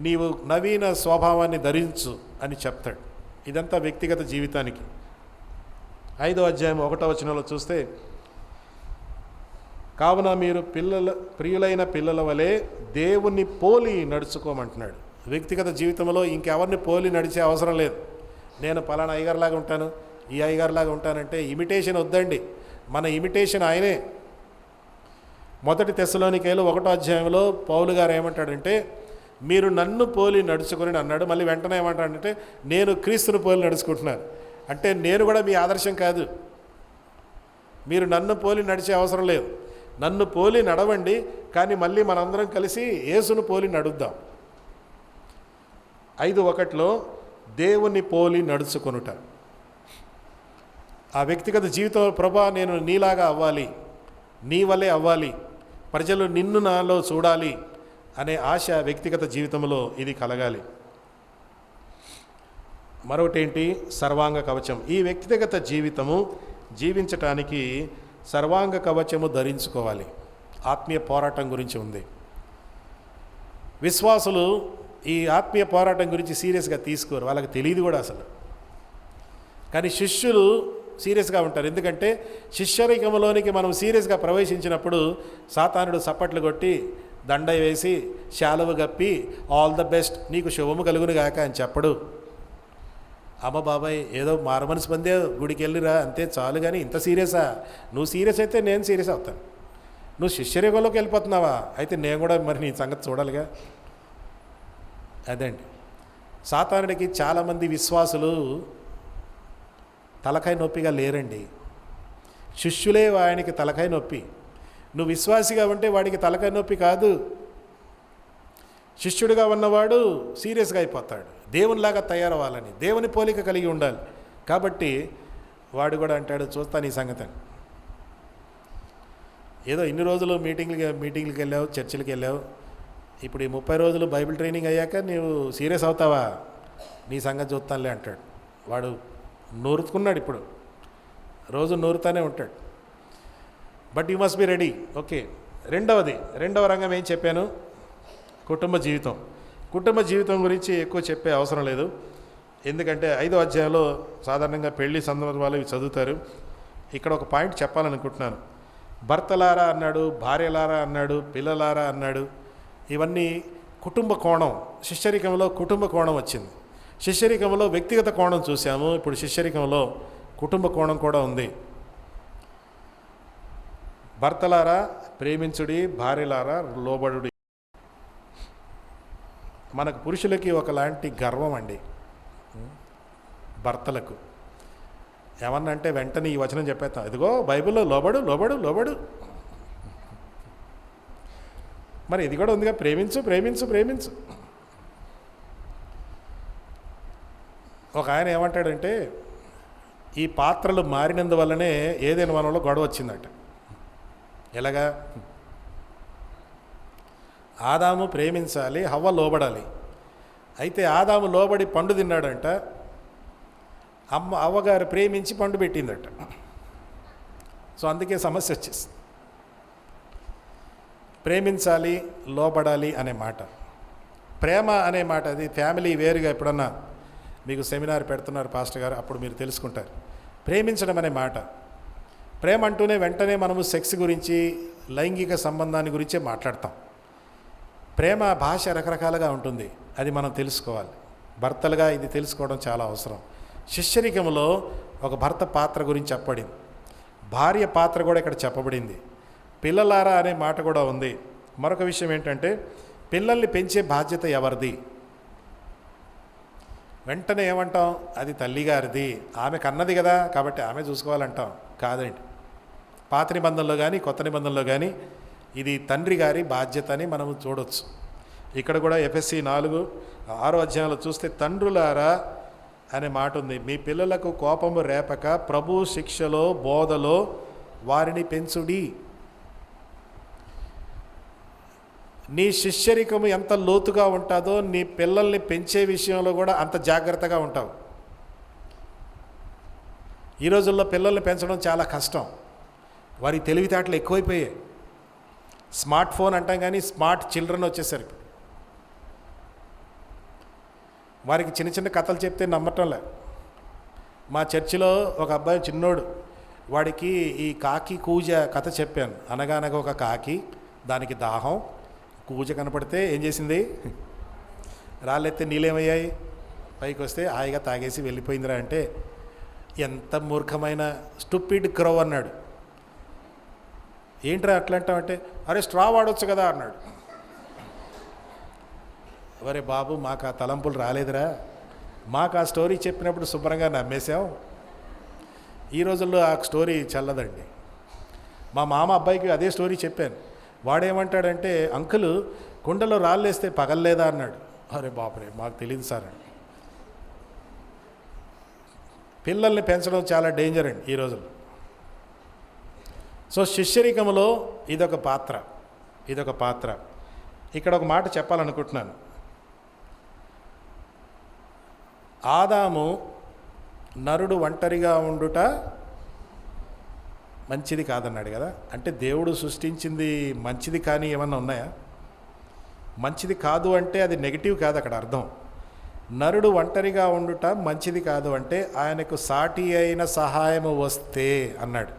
నీవు నవీన స్వభావాన్ని ధరించు అని చెప్తాడు. ఇదంతా వ్యక్తిగత జీవితానికి. 5వ అధ్యాయం 1వ వచనంలో చూస్తే, కావున మీరు ప్రియులైన పిల్లల వలె దేవుణ్ణి పోలి నడుచుకోమంటున్నాడు. వ్యక్తిగత జీవితంలో ఇంకెవరిని పోలి నడిచే అవసరం లేదు. నేను పలానా అయ్యగారిలాగా ఉంటాను, ఈ అయ్యగారిలాగా ఉంటానంటే ఇమిటేషన్ వద్దండి. మన ఇమిటేషన్ ఆయనే. 1 తెస్సలోనికైలో 1వ అధ్యాయంలో పౌలు గారు ఏమంటాడంటే, మీరు నన్ను పోలి నడుచుకుని అన్నాడు. మళ్ళీ వెంటనే ఏమంటాడంటే, నేను క్రీస్తును పోలి నడుచుకుంటున్నాను. అంటే నేను కూడా మీ ఆదర్శం కాదు, మీరు నన్ను పోలి నడిచే అవసరం లేదు. నన్ను పోలి నడవండి, కానీ మళ్ళీ మనందరం కలిసి యేసును పోలి నడుద్దాం. 5:1 దేవుని పోలి నడుచుకొనుట. ఆ వ్యక్తిగత జీవితంలో ప్రభా నేను నీలాగా అవ్వాలి, నీ వల్లే అవ్వాలి, ప్రజలు నిన్ను నాలో చూడాలి అనే ఆశ వ్యక్తిగత జీవితంలో ఇది కలగాలి. మరొకటి ఏంటి? సర్వాంగ కవచం. ఈ వ్యక్తిగత జీవితము జీవించటానికి సర్వాంగ కవచము ధరించుకోవాలి. ఆత్మీయ పోరాటం గురించి ఉంది. విశ్వాసులు ఈ ఆత్మీయ పోరాటం గురించి సీరియస్గా తీసుకోరు, వాళ్ళకి తెలియదు కూడా అసలు. కానీ శిష్యులు సీరియస్గా ఉంటారు. ఎందుకంటే శిష్యరికంలోనికి మనం సీరియస్గా ప్రవేశించినప్పుడు సాతానుడు సప్పట్లు కొట్టి దండ వేసి శాలువ గప్పి ఆల్ ద బెస్ట్, నీకు శుభము కలుగును గాక అని చెప్పడు. అమ్మ బాబాయ్ ఏదో మారమనసు పొందే గుడికి వెళ్ళిరా అంతే చాలు, కానీ ఇంత సీరియసా? నువ్వు సీరియస్ అయితే నేను సీరియస్ అవుతాను. నువ్వు శిష్యరికంలోకి వెళ్ళిపోతున్నావా? అయితే నేను కూడా మరి నీ సంగతి చూడాలిగా. అదండి సాతానుడికి చాలామంది విశ్వాసులు తలకాయ నొప్పిగా లేరండి. శిష్యులే ఆయనకి తలకాయ నొప్పి. నువ్వు విశ్వాసిగా ఉంటే వాడికి తలకాయ నొప్పి కాదు. శిష్యుడిగా ఉన్నవాడు సీరియస్గా అయిపోతాడు. దేవునిలాగా తయారవ్వాలని, దేవుని పోలిక కలిగి ఉండాలి. కాబట్టి వాడు కూడా అంటాడు, చూస్తాను ఈ సంగతి. ఏదో ఇన్ని రోజులు మీటింగ్లకి వెళ్ళావు, చర్చిలకి వెళ్ళావు, ఇప్పుడు ఈ 30 రోజులు బైబిల్ ట్రైనింగ్ అయ్యాక నీవు సీరియస్ అవుతావా? నీ సంగతి చూస్తానులే అంటాడు. వాడు నూరుకున్నాడు, ఇప్పుడు రోజు నూరుతానే ఉంటాడు. But you must be ready. Okay. రెండవ రంగం ఏం చెప్పాను? కుటుంబ జీవితం. కుటుంబ జీవితం గురించి ఎక్కువ చెప్పే అవసరం లేదు, ఎందుకంటే 5వ అధ్యాయంలో సాధారణంగా పెళ్లి సందర్భాలు ఇవి చదువుతారు. ఇక్కడ ఒక పాయింట్ చెప్పాలనుకుంటున్నాను. భర్తలారా అన్నాడు, భార్యలారా అన్నాడు, పిల్లలారా అన్నాడు. ఇవన్నీ కుటుంబ కోణం. శిష్యరికంలో కుటుంబ కోణం వచ్చింది. శిష్యరికంలో వ్యక్తిగత కోణం చూసాము, ఇప్పుడు శిష్యరికంలో కుటుంబ కోణం కూడా ఉంది. భర్తలారా ప్రేమించుడి, భార్యలారా లోబడుడి. మనకు పురుషులకి ఒకలాంటి గర్వం అండి. భర్తలకు ఏమన్నా అంటే వెంటనే ఈ వచనం చెప్పేస్తాం, ఇదిగో బైబిల్లో లోబడు లోబడు లోబడు. మరి ఇది కూడా ఉందిగా, ప్రేమించు ప్రేమించు ప్రేమించు. ఒక ఆయన ఏమంటాడంటే, ఈ పాత్రలు మారినందువల్లనే ఏదైనా వనంలో గొడవ వచ్చిందట. ఎలాగా? ఆదాము ప్రేమించాలి, హవ్వ లోబడాలి. అయితే ఆదాము లోబడి పండు తిన్నాడంట, అవ్వగారు ప్రేమించి పండు పెట్టిందట. సో అందుకే సమస్య వచ్చేసింది. ప్రేమించాలి, లోబడాలి అనే మాట, ప్రేమ అనే మాట, అది ఫ్యామిలీ వేరుగా ఎప్పుడన్నా మీకు సెమినార్ పెడుతున్నారు పాస్టర్ గారు, అప్పుడు మీరు తెలుసుకుంటారు. ప్రేమించడం అనే మాట, ప్రేమ అంటూనే వెంటనే మనము సెక్స్ గురించి, లైంగిక సంబంధాన్ని గురించే మాట్లాడతాం. ప్రేమ భాష రకరకాలుగా ఉంటుంది, అది మనం తెలుసుకోవాలి. భర్తలుగా ఇది తెలుసుకోవడం చాలా అవసరం. శిష్యరికంలో ఒక భర్త పాత్ర గురించి చెప్పబడింది, భార్య పాత్ర కూడా ఇక్కడ చెప్పబడింది. పిల్లలారా అనే మాట కూడా ఉంది. మరొక విషయం ఏంటంటే పిల్లల్ని పెంచే బాధ్యత ఎవరిది? వెంటనే ఏమంటాం, అది తల్లిగారిది, ఆమె కన్నది కదా కాబట్టి ఆమె చూసుకోవాలంటాం. కాదండి, పాత నిబంధనలో కానీ కొత్త నిబంధనలో కానీ ఇది తండ్రి గారి బాధ్యత అని మనం చూడవచ్చు. ఇక్కడ కూడా ఎఫ్ఎస్సి 4:6 అధ్యాయంలో చూస్తే తండ్రులారా అనే మాట ఉంది. మీ పిల్లలకు కోపము రేపక ప్రభు శిక్షలో బోధలో వారిని పెంచుడి. నీ శిష్యరికము ఎంత లోతుగా ఉంటుందో నీ పిల్లల్ని పెంచే విషయంలో కూడా అంత జాగ్రత్తగా ఉంటావు. ఈ రోజుల్లో పిల్లల్ని పెంచడం చాలా కష్టం. వారి తెలివితేటలు ఎక్కువైపోయాయి. స్మార్ట్ ఫోన్ అంటాం కానీ స్మార్ట్ చిల్డ్రన్ వచ్చేసరి వారికి చిన్న చిన్న కథలు చెప్తే నమ్మటంలే. మా చర్చిలో ఒక అబ్బాయి చిన్నోడు, వాడికి ఈ కాకి కూజ కథ చెప్పాను. అనగానగా ఒక కాకి, దానికి దాహం, కూజ కనపడితే ఏం చేసింది, రాళ్ళెత్తే నీళ్ళేమయ్యాయి, పైకి వస్తే హాయిగా తాగేసి వెళ్ళిపోయిందిరా. అంటే ఎంత మూర్ఖమైన స్టూపిడ్ క్రో అన్నాడు. ఏంట్రా అట్లా అంటావంటే, అరే స్ట్రా వాడవచ్చు కదా అన్నాడు. ఒరే బాబు, మాకు ఆ తలంపులు రాలేదురా, మాకు ఆ స్టోరీ చెప్పినప్పుడు శుభ్రంగా నమ్మేశాం. ఈ రోజుల్లో ఆ స్టోరీ చల్లదండి. మా మామ అబ్బాయికి అదే స్టోరీ చెప్పాను. వాడేమంటాడంటే, అంకుల్ కుండలో రాళ్ళేస్తే పగల్లేదా అన్నాడు. అరే బాపురే, మాకు తెలియదు సార్ అండి. పిల్లల్ని పెంచడం చాలా డేంజర్ అండి ఈ రోజుల్లో. సో శిష్యరికంలో ఇదొక పాత్ర. ఇక్కడ ఒక మాట చెప్పాలనుకుంటున్నాను. ఆదాము నరుడు ఒంటరిగా ఉండుట మంచిది కాదన్నాడు కదా. అంటే దేవుడు సృష్టించింది మంచిది కానీ ఏమన్నా ఉన్నాయా? మంచిది కాదు అంటే అది నెగిటివ్ కాదు అక్కడ అర్థం. నరుడు ఒంటరిగా ఉండుట మంచిది కాదు అంటే ఆయనకు సాటి అయిన సహాయము వస్తే అన్నాడు.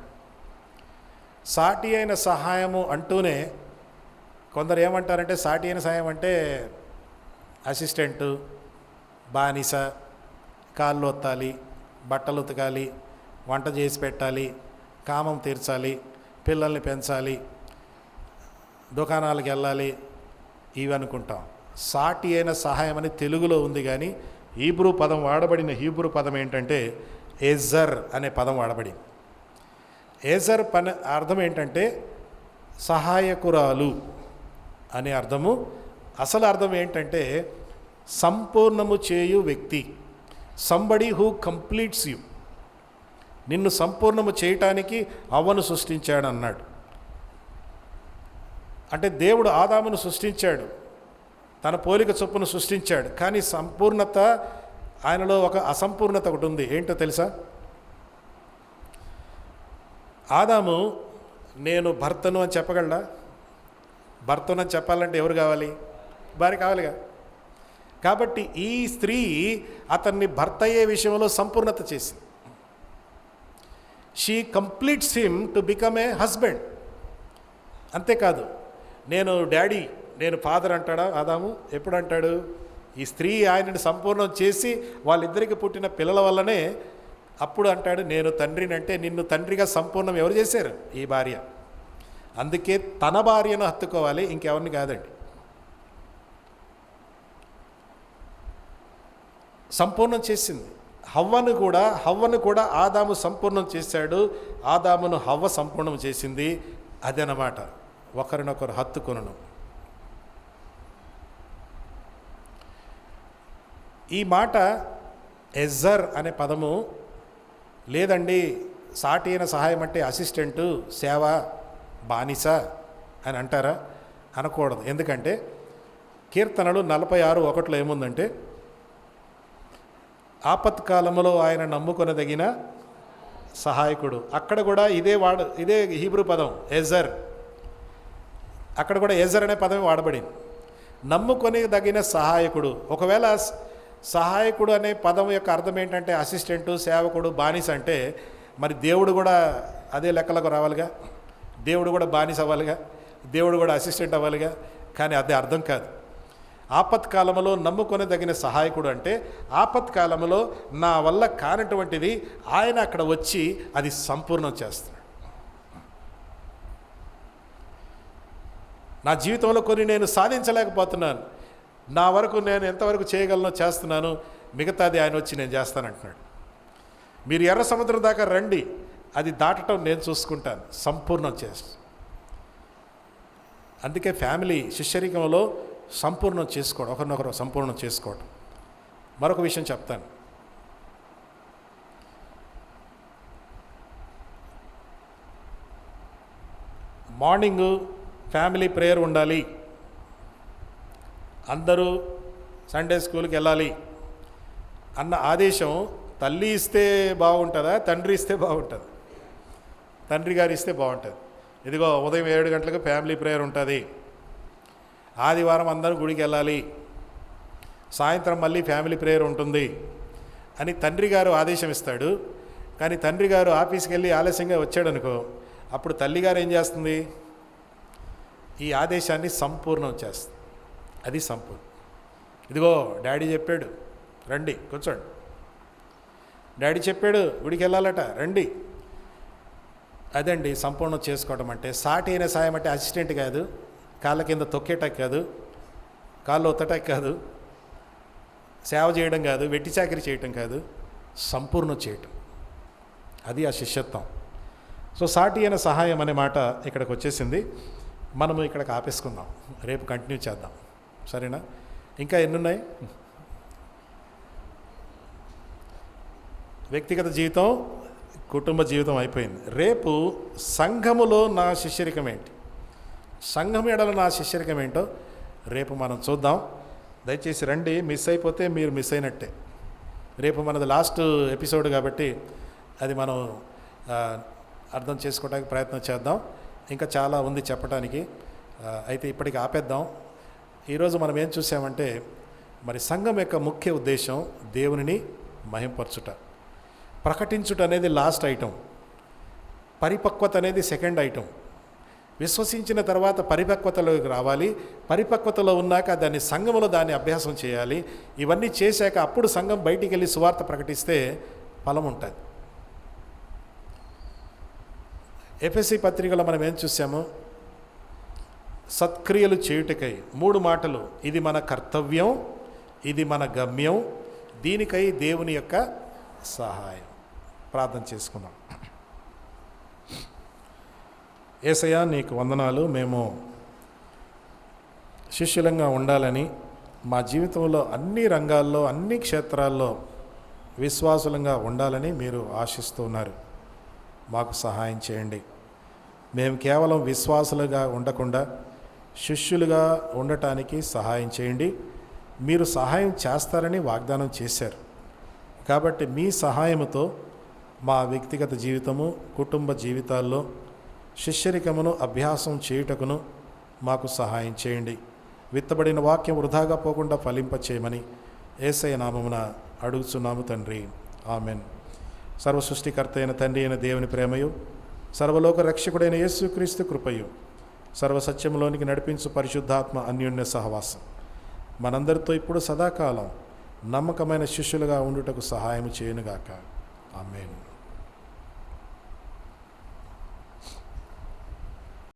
సాటి అయిన సహాయము అంటూనే కొందరు ఏమంటారంటే, సాటి అయిన సహాయం అంటే అసిస్టెంటు, బానిస, కాళ్ళు ఒత్తాలి, బట్టలు ఉతకాలి, వంట చేసి పెట్టాలి, కామం తీర్చాలి, పిల్లల్ని పెంచాలి, దుకాణాలకు వెళ్ళాలి, ఇవి అనుకుంటాం. సాటి అయిన సహాయం అని తెలుగులో ఉంది కానీ హీబ్రూ పదం వాడబడిన హీబ్రూ పదం ఏంటంటే ఎజర్ అనే పదం వాడబడింది. ఎజర్ పని అర్థం ఏంటంటే సహాయకురాలు అనే అర్థము. అసలు అర్థం ఏంటంటే సంపూర్ణము చేయు వ్యక్తి, సంబడి హూ కంప్లీట్స్ యూ. నిన్ను సంపూర్ణము చేయటానికి అవ్వను సృష్టించాడు అన్నాడు. అంటే దేవుడు ఆదామును సృష్టించాడు, తన పోలిక చొప్పున సృష్టించాడు. కానీ సంపూర్ణత ఆయనలో ఒక అసంపూర్ణత ఒకటి ఉంది. ఏంటో తెలుసా? ఆదాము నేను భర్తను అని చెప్పగలడా? భర్తను అని చెప్పాలంటే ఎవరు కావాలి? భార్య కావాలిగా. కాబట్టి ఈ స్త్రీ అతన్ని భర్త అయ్యే విషయంలో సంపూర్ణత చేసింది. She completes him to become a husband. అంతేకాదు, నేను డాడీ, నేను ఫాదర్ అంటాడా ఆదాము? ఎప్పుడు అంటాడు? ఈ స్త్రీ ఆయనని సంపూర్ణం చేసి వాళ్ళిద్దరికి పుట్టిన పిల్లల వల్లనే అప్పుడు అంటాడు నేను తండ్రిని. అంటే నిన్ను తండ్రిగా సంపూర్ణం ఎవరు చేశారు? ఈ భార్య. అందుకే తన భార్యను హత్తుకోవాలి, ఇంకెవరిని కాదండి. సంపూర్ణం చేసింది. హవ్వను కూడా ఆదాము సంపూర్ణం చేశాడు, ఆదామును హవ్వ సంపూర్ణం చేసింది. అదనమాట ఒకరినొకరు హత్తుకొనును. ఈ మాట ఎజర్ అనే పదము లేదండి, సాటి అయిన సహాయం అంటే అసిస్టెంటు, సేవ, బానిస అని అంటారా? అనకూడదు. ఎందుకంటే కీర్తనలు 46:1 ఏముందంటే, ఆపత్కాలములో ఆయన నమ్ముకొనదగిన సహాయకుడు. అక్కడ కూడా ఇదే హీబ్రూ పదం ఎజర్. అక్కడ కూడా ఎజర్ అనే పదమే వాడబడింది. నమ్ముకొని తగిన సహాయకుడు. ఒకవేళ సహాయకుడు అనే పదం యొక్క అర్థం ఏంటంటే అసిస్టెంటు, సేవకుడు, బానిస అంటే మరి దేవుడు కూడా అదే లెక్కలకు రావాలిగా. దేవుడు కూడా బానిస అవ్వాలిగా, దేవుడు కూడా అసిస్టెంట్ అవ్వాలిగా, కానీ అది అర్థం కాదు. ఆపత్కాలంలో నమ్ముకొనదగిన సహాయకుడు అంటే ఆపత్కాలంలో నా వల్ల కానటువంటిది ఆయన అక్కడ వచ్చి అది సంపూర్ణం చేస్తున్నాడు. నా జీవితంలో కొన్ని నేను సాధించలేకపోతున్నాను, నా వరకు నేను ఎంతవరకు చేయగలనో చేస్తున్నాను, మిగతాది ఆయన వచ్చి నేను చేస్తానంటున్నాడు. మీరు ఎర్ర సముద్రం దాకా రండి, అది దాటడం నేను చూసుకుంటాను, సంపూర్ణం చేస్తాను. అందుకే ఫ్యామిలీ శిష్యరికంలో సంపూర్ణం చేసుకోవడం, ఒకరినొకరు సంపూర్ణం చేసుకోవడం. మరొక విషయం చెప్తాను. మార్నింగు ఫ్యామిలీ ప్రేయర్ ఉండాలి, అందరూ సండే స్కూల్కి వెళ్ళాలి అన్న ఆదేశం తల్లి ఇస్తే బాగుంటుందా, తండ్రి ఇస్తే బాగుంటుంది? తండ్రి గారు ఇస్తే బాగుంటుంది. ఇదిగో ఉదయం 7 గంటలకు ఫ్యామిలీ ప్రేయర్ ఉంటుంది, ఆదివారం అందరూ గుడికి వెళ్ళాలి, సాయంత్రం మళ్ళీ ఫ్యామిలీ ప్రేయర్ ఉంటుంది అని తండ్రి గారు ఆదేశం ఇస్తాడు. కానీ తండ్రి గారు ఆఫీస్కి వెళ్ళి ఆలస్యంగా వచ్చాడనుకో, అప్పుడు తల్లిగారు ఏం చేస్తుంది? ఈ ఆదేశాన్ని సంపూర్ణం చేస్తుంది. అది సంపూర్ణం. ఇదిగో డాడీ చెప్పాడు రండి కూర్చోండి, డాడీ చెప్పాడు గుడికి వెళ్ళాలట రండి. అదండి సంపూర్ణం చేసుకోవడం అంటే. సాటి అయిన సాయం అంటే అసిస్టెంట్ కాదు, కాళ్ళ కింద తొక్కేటకు కాదు, కాళ్ళు ఒత్తటకు కాదు, సేవ చేయడం కాదు, వెట్టి చాకరీ చేయటం కాదు, సంపూర్ణం చేయటం. అది ఆ శిష్యత్వం. సో సాటి అయిన సహాయం అనే మాట ఇక్కడికి వచ్చేసింది. మనము ఇక్కడికి ఆపేసుకుందాం, రేపు కంటిన్యూ చేద్దాం, సరేనా? ఇంకా ఎన్నున్నాయి? వ్యక్తిగత జీవితం, కుటుంబ జీవితం అయిపోయింది. రేపు సంఘములో నా శిష్యరికం ఏంటి, సంఘం ఎడల నా శిష్యరికం ఏంటో రేపు మనం చూద్దాం. దయచేసి రండి, మిస్ అయిపోతే మీరు మిస్ అయినట్టే. రేపు మనది లాస్ట్ ఎపిసోడ్ కాబట్టి అది మనం అర్థం చేసుకోవడానికి ప్రయత్నం చేద్దాం. ఇంకా చాలా ఉంది చెప్పడానికి, అయితే ఇప్పటికి ఆపేద్దాం. ఈరోజు మనం ఏం చూసామంటే, మరి సంఘం యొక్క ముఖ్య ఉద్దేశం దేవునిని మహింపరచుట, ప్రకటించుట అనేది లాస్ట్ ఐటమ్, పరిపక్వత అనేది సెకండ్ ఐటమ్. విశ్వసించిన తర్వాత పరిపక్వతలోకి రావాలి, పరిపక్వతలో ఉన్నాక దాన్ని సంఘములో దాన్ని అభ్యాసం చేయాలి. ఇవన్నీ చేశాక అప్పుడు సంఘం బయటికి వెళ్ళి సువార్త ప్రకటిస్తే ఫలం ఉంటుంది. ఎఫెసీ పత్రికలో మనం ఏం చూసాము? సత్క్రియలు చేయుటకై 3 మాటలు, ఇది మన కర్తవ్యం, ఇది మన గమ్యం, దీనికై దేవుని యొక్క సహాయం. ప్రార్థన చేసుకుందాం. యేసయ్యా నీకు వందనాలు. మేము శిష్యులంగా ఉండాలని, మా జీవితంలో అన్ని రంగాల్లో అన్ని క్షేత్రాల్లో విశ్వాసులంగా ఉండాలని మీరు ఆశిస్తున్నారు. మాకు సహాయం చేయండి. మేము కేవలం విశ్వాసులుగా ఉండకుండా శిష్యులుగా ఉండటానికి సహాయం చేయండి. మీరు సహాయం చేస్తారని వాగ్దానం చేశారు కాబట్టి మీ సహాయముతో మా వ్యక్తిగత జీవితము, కుటుంబ జీవితాల్లో శిష్యరికమును అభ్యాసం చేయుటకును మాకు సహాయం చేయండి. విత్తబడిన వాక్యం వృధాగా పోకుండా ఫలింపచేయమని యేసయ్య నామమున అడుగుచున్నాము తండ్రి, ఆమెన్. సర్వసృష్టికర్త అయిన తండ్రి అయిన దేవుని ప్రేమయు, సర్వలోక రక్షకుడైన యేసుక్రీస్తు కృపయు, సర్వసత్యంలోనికి నడిపించు పరిశుద్ధాత్మ అన్యోన్య సహవాసం మనందరితో ఇప్పుడు సదాకాలం నమ్మకమైన శిష్యులుగా ఉండుటకు సహాయం చేయునుగాక. ఆమేన్.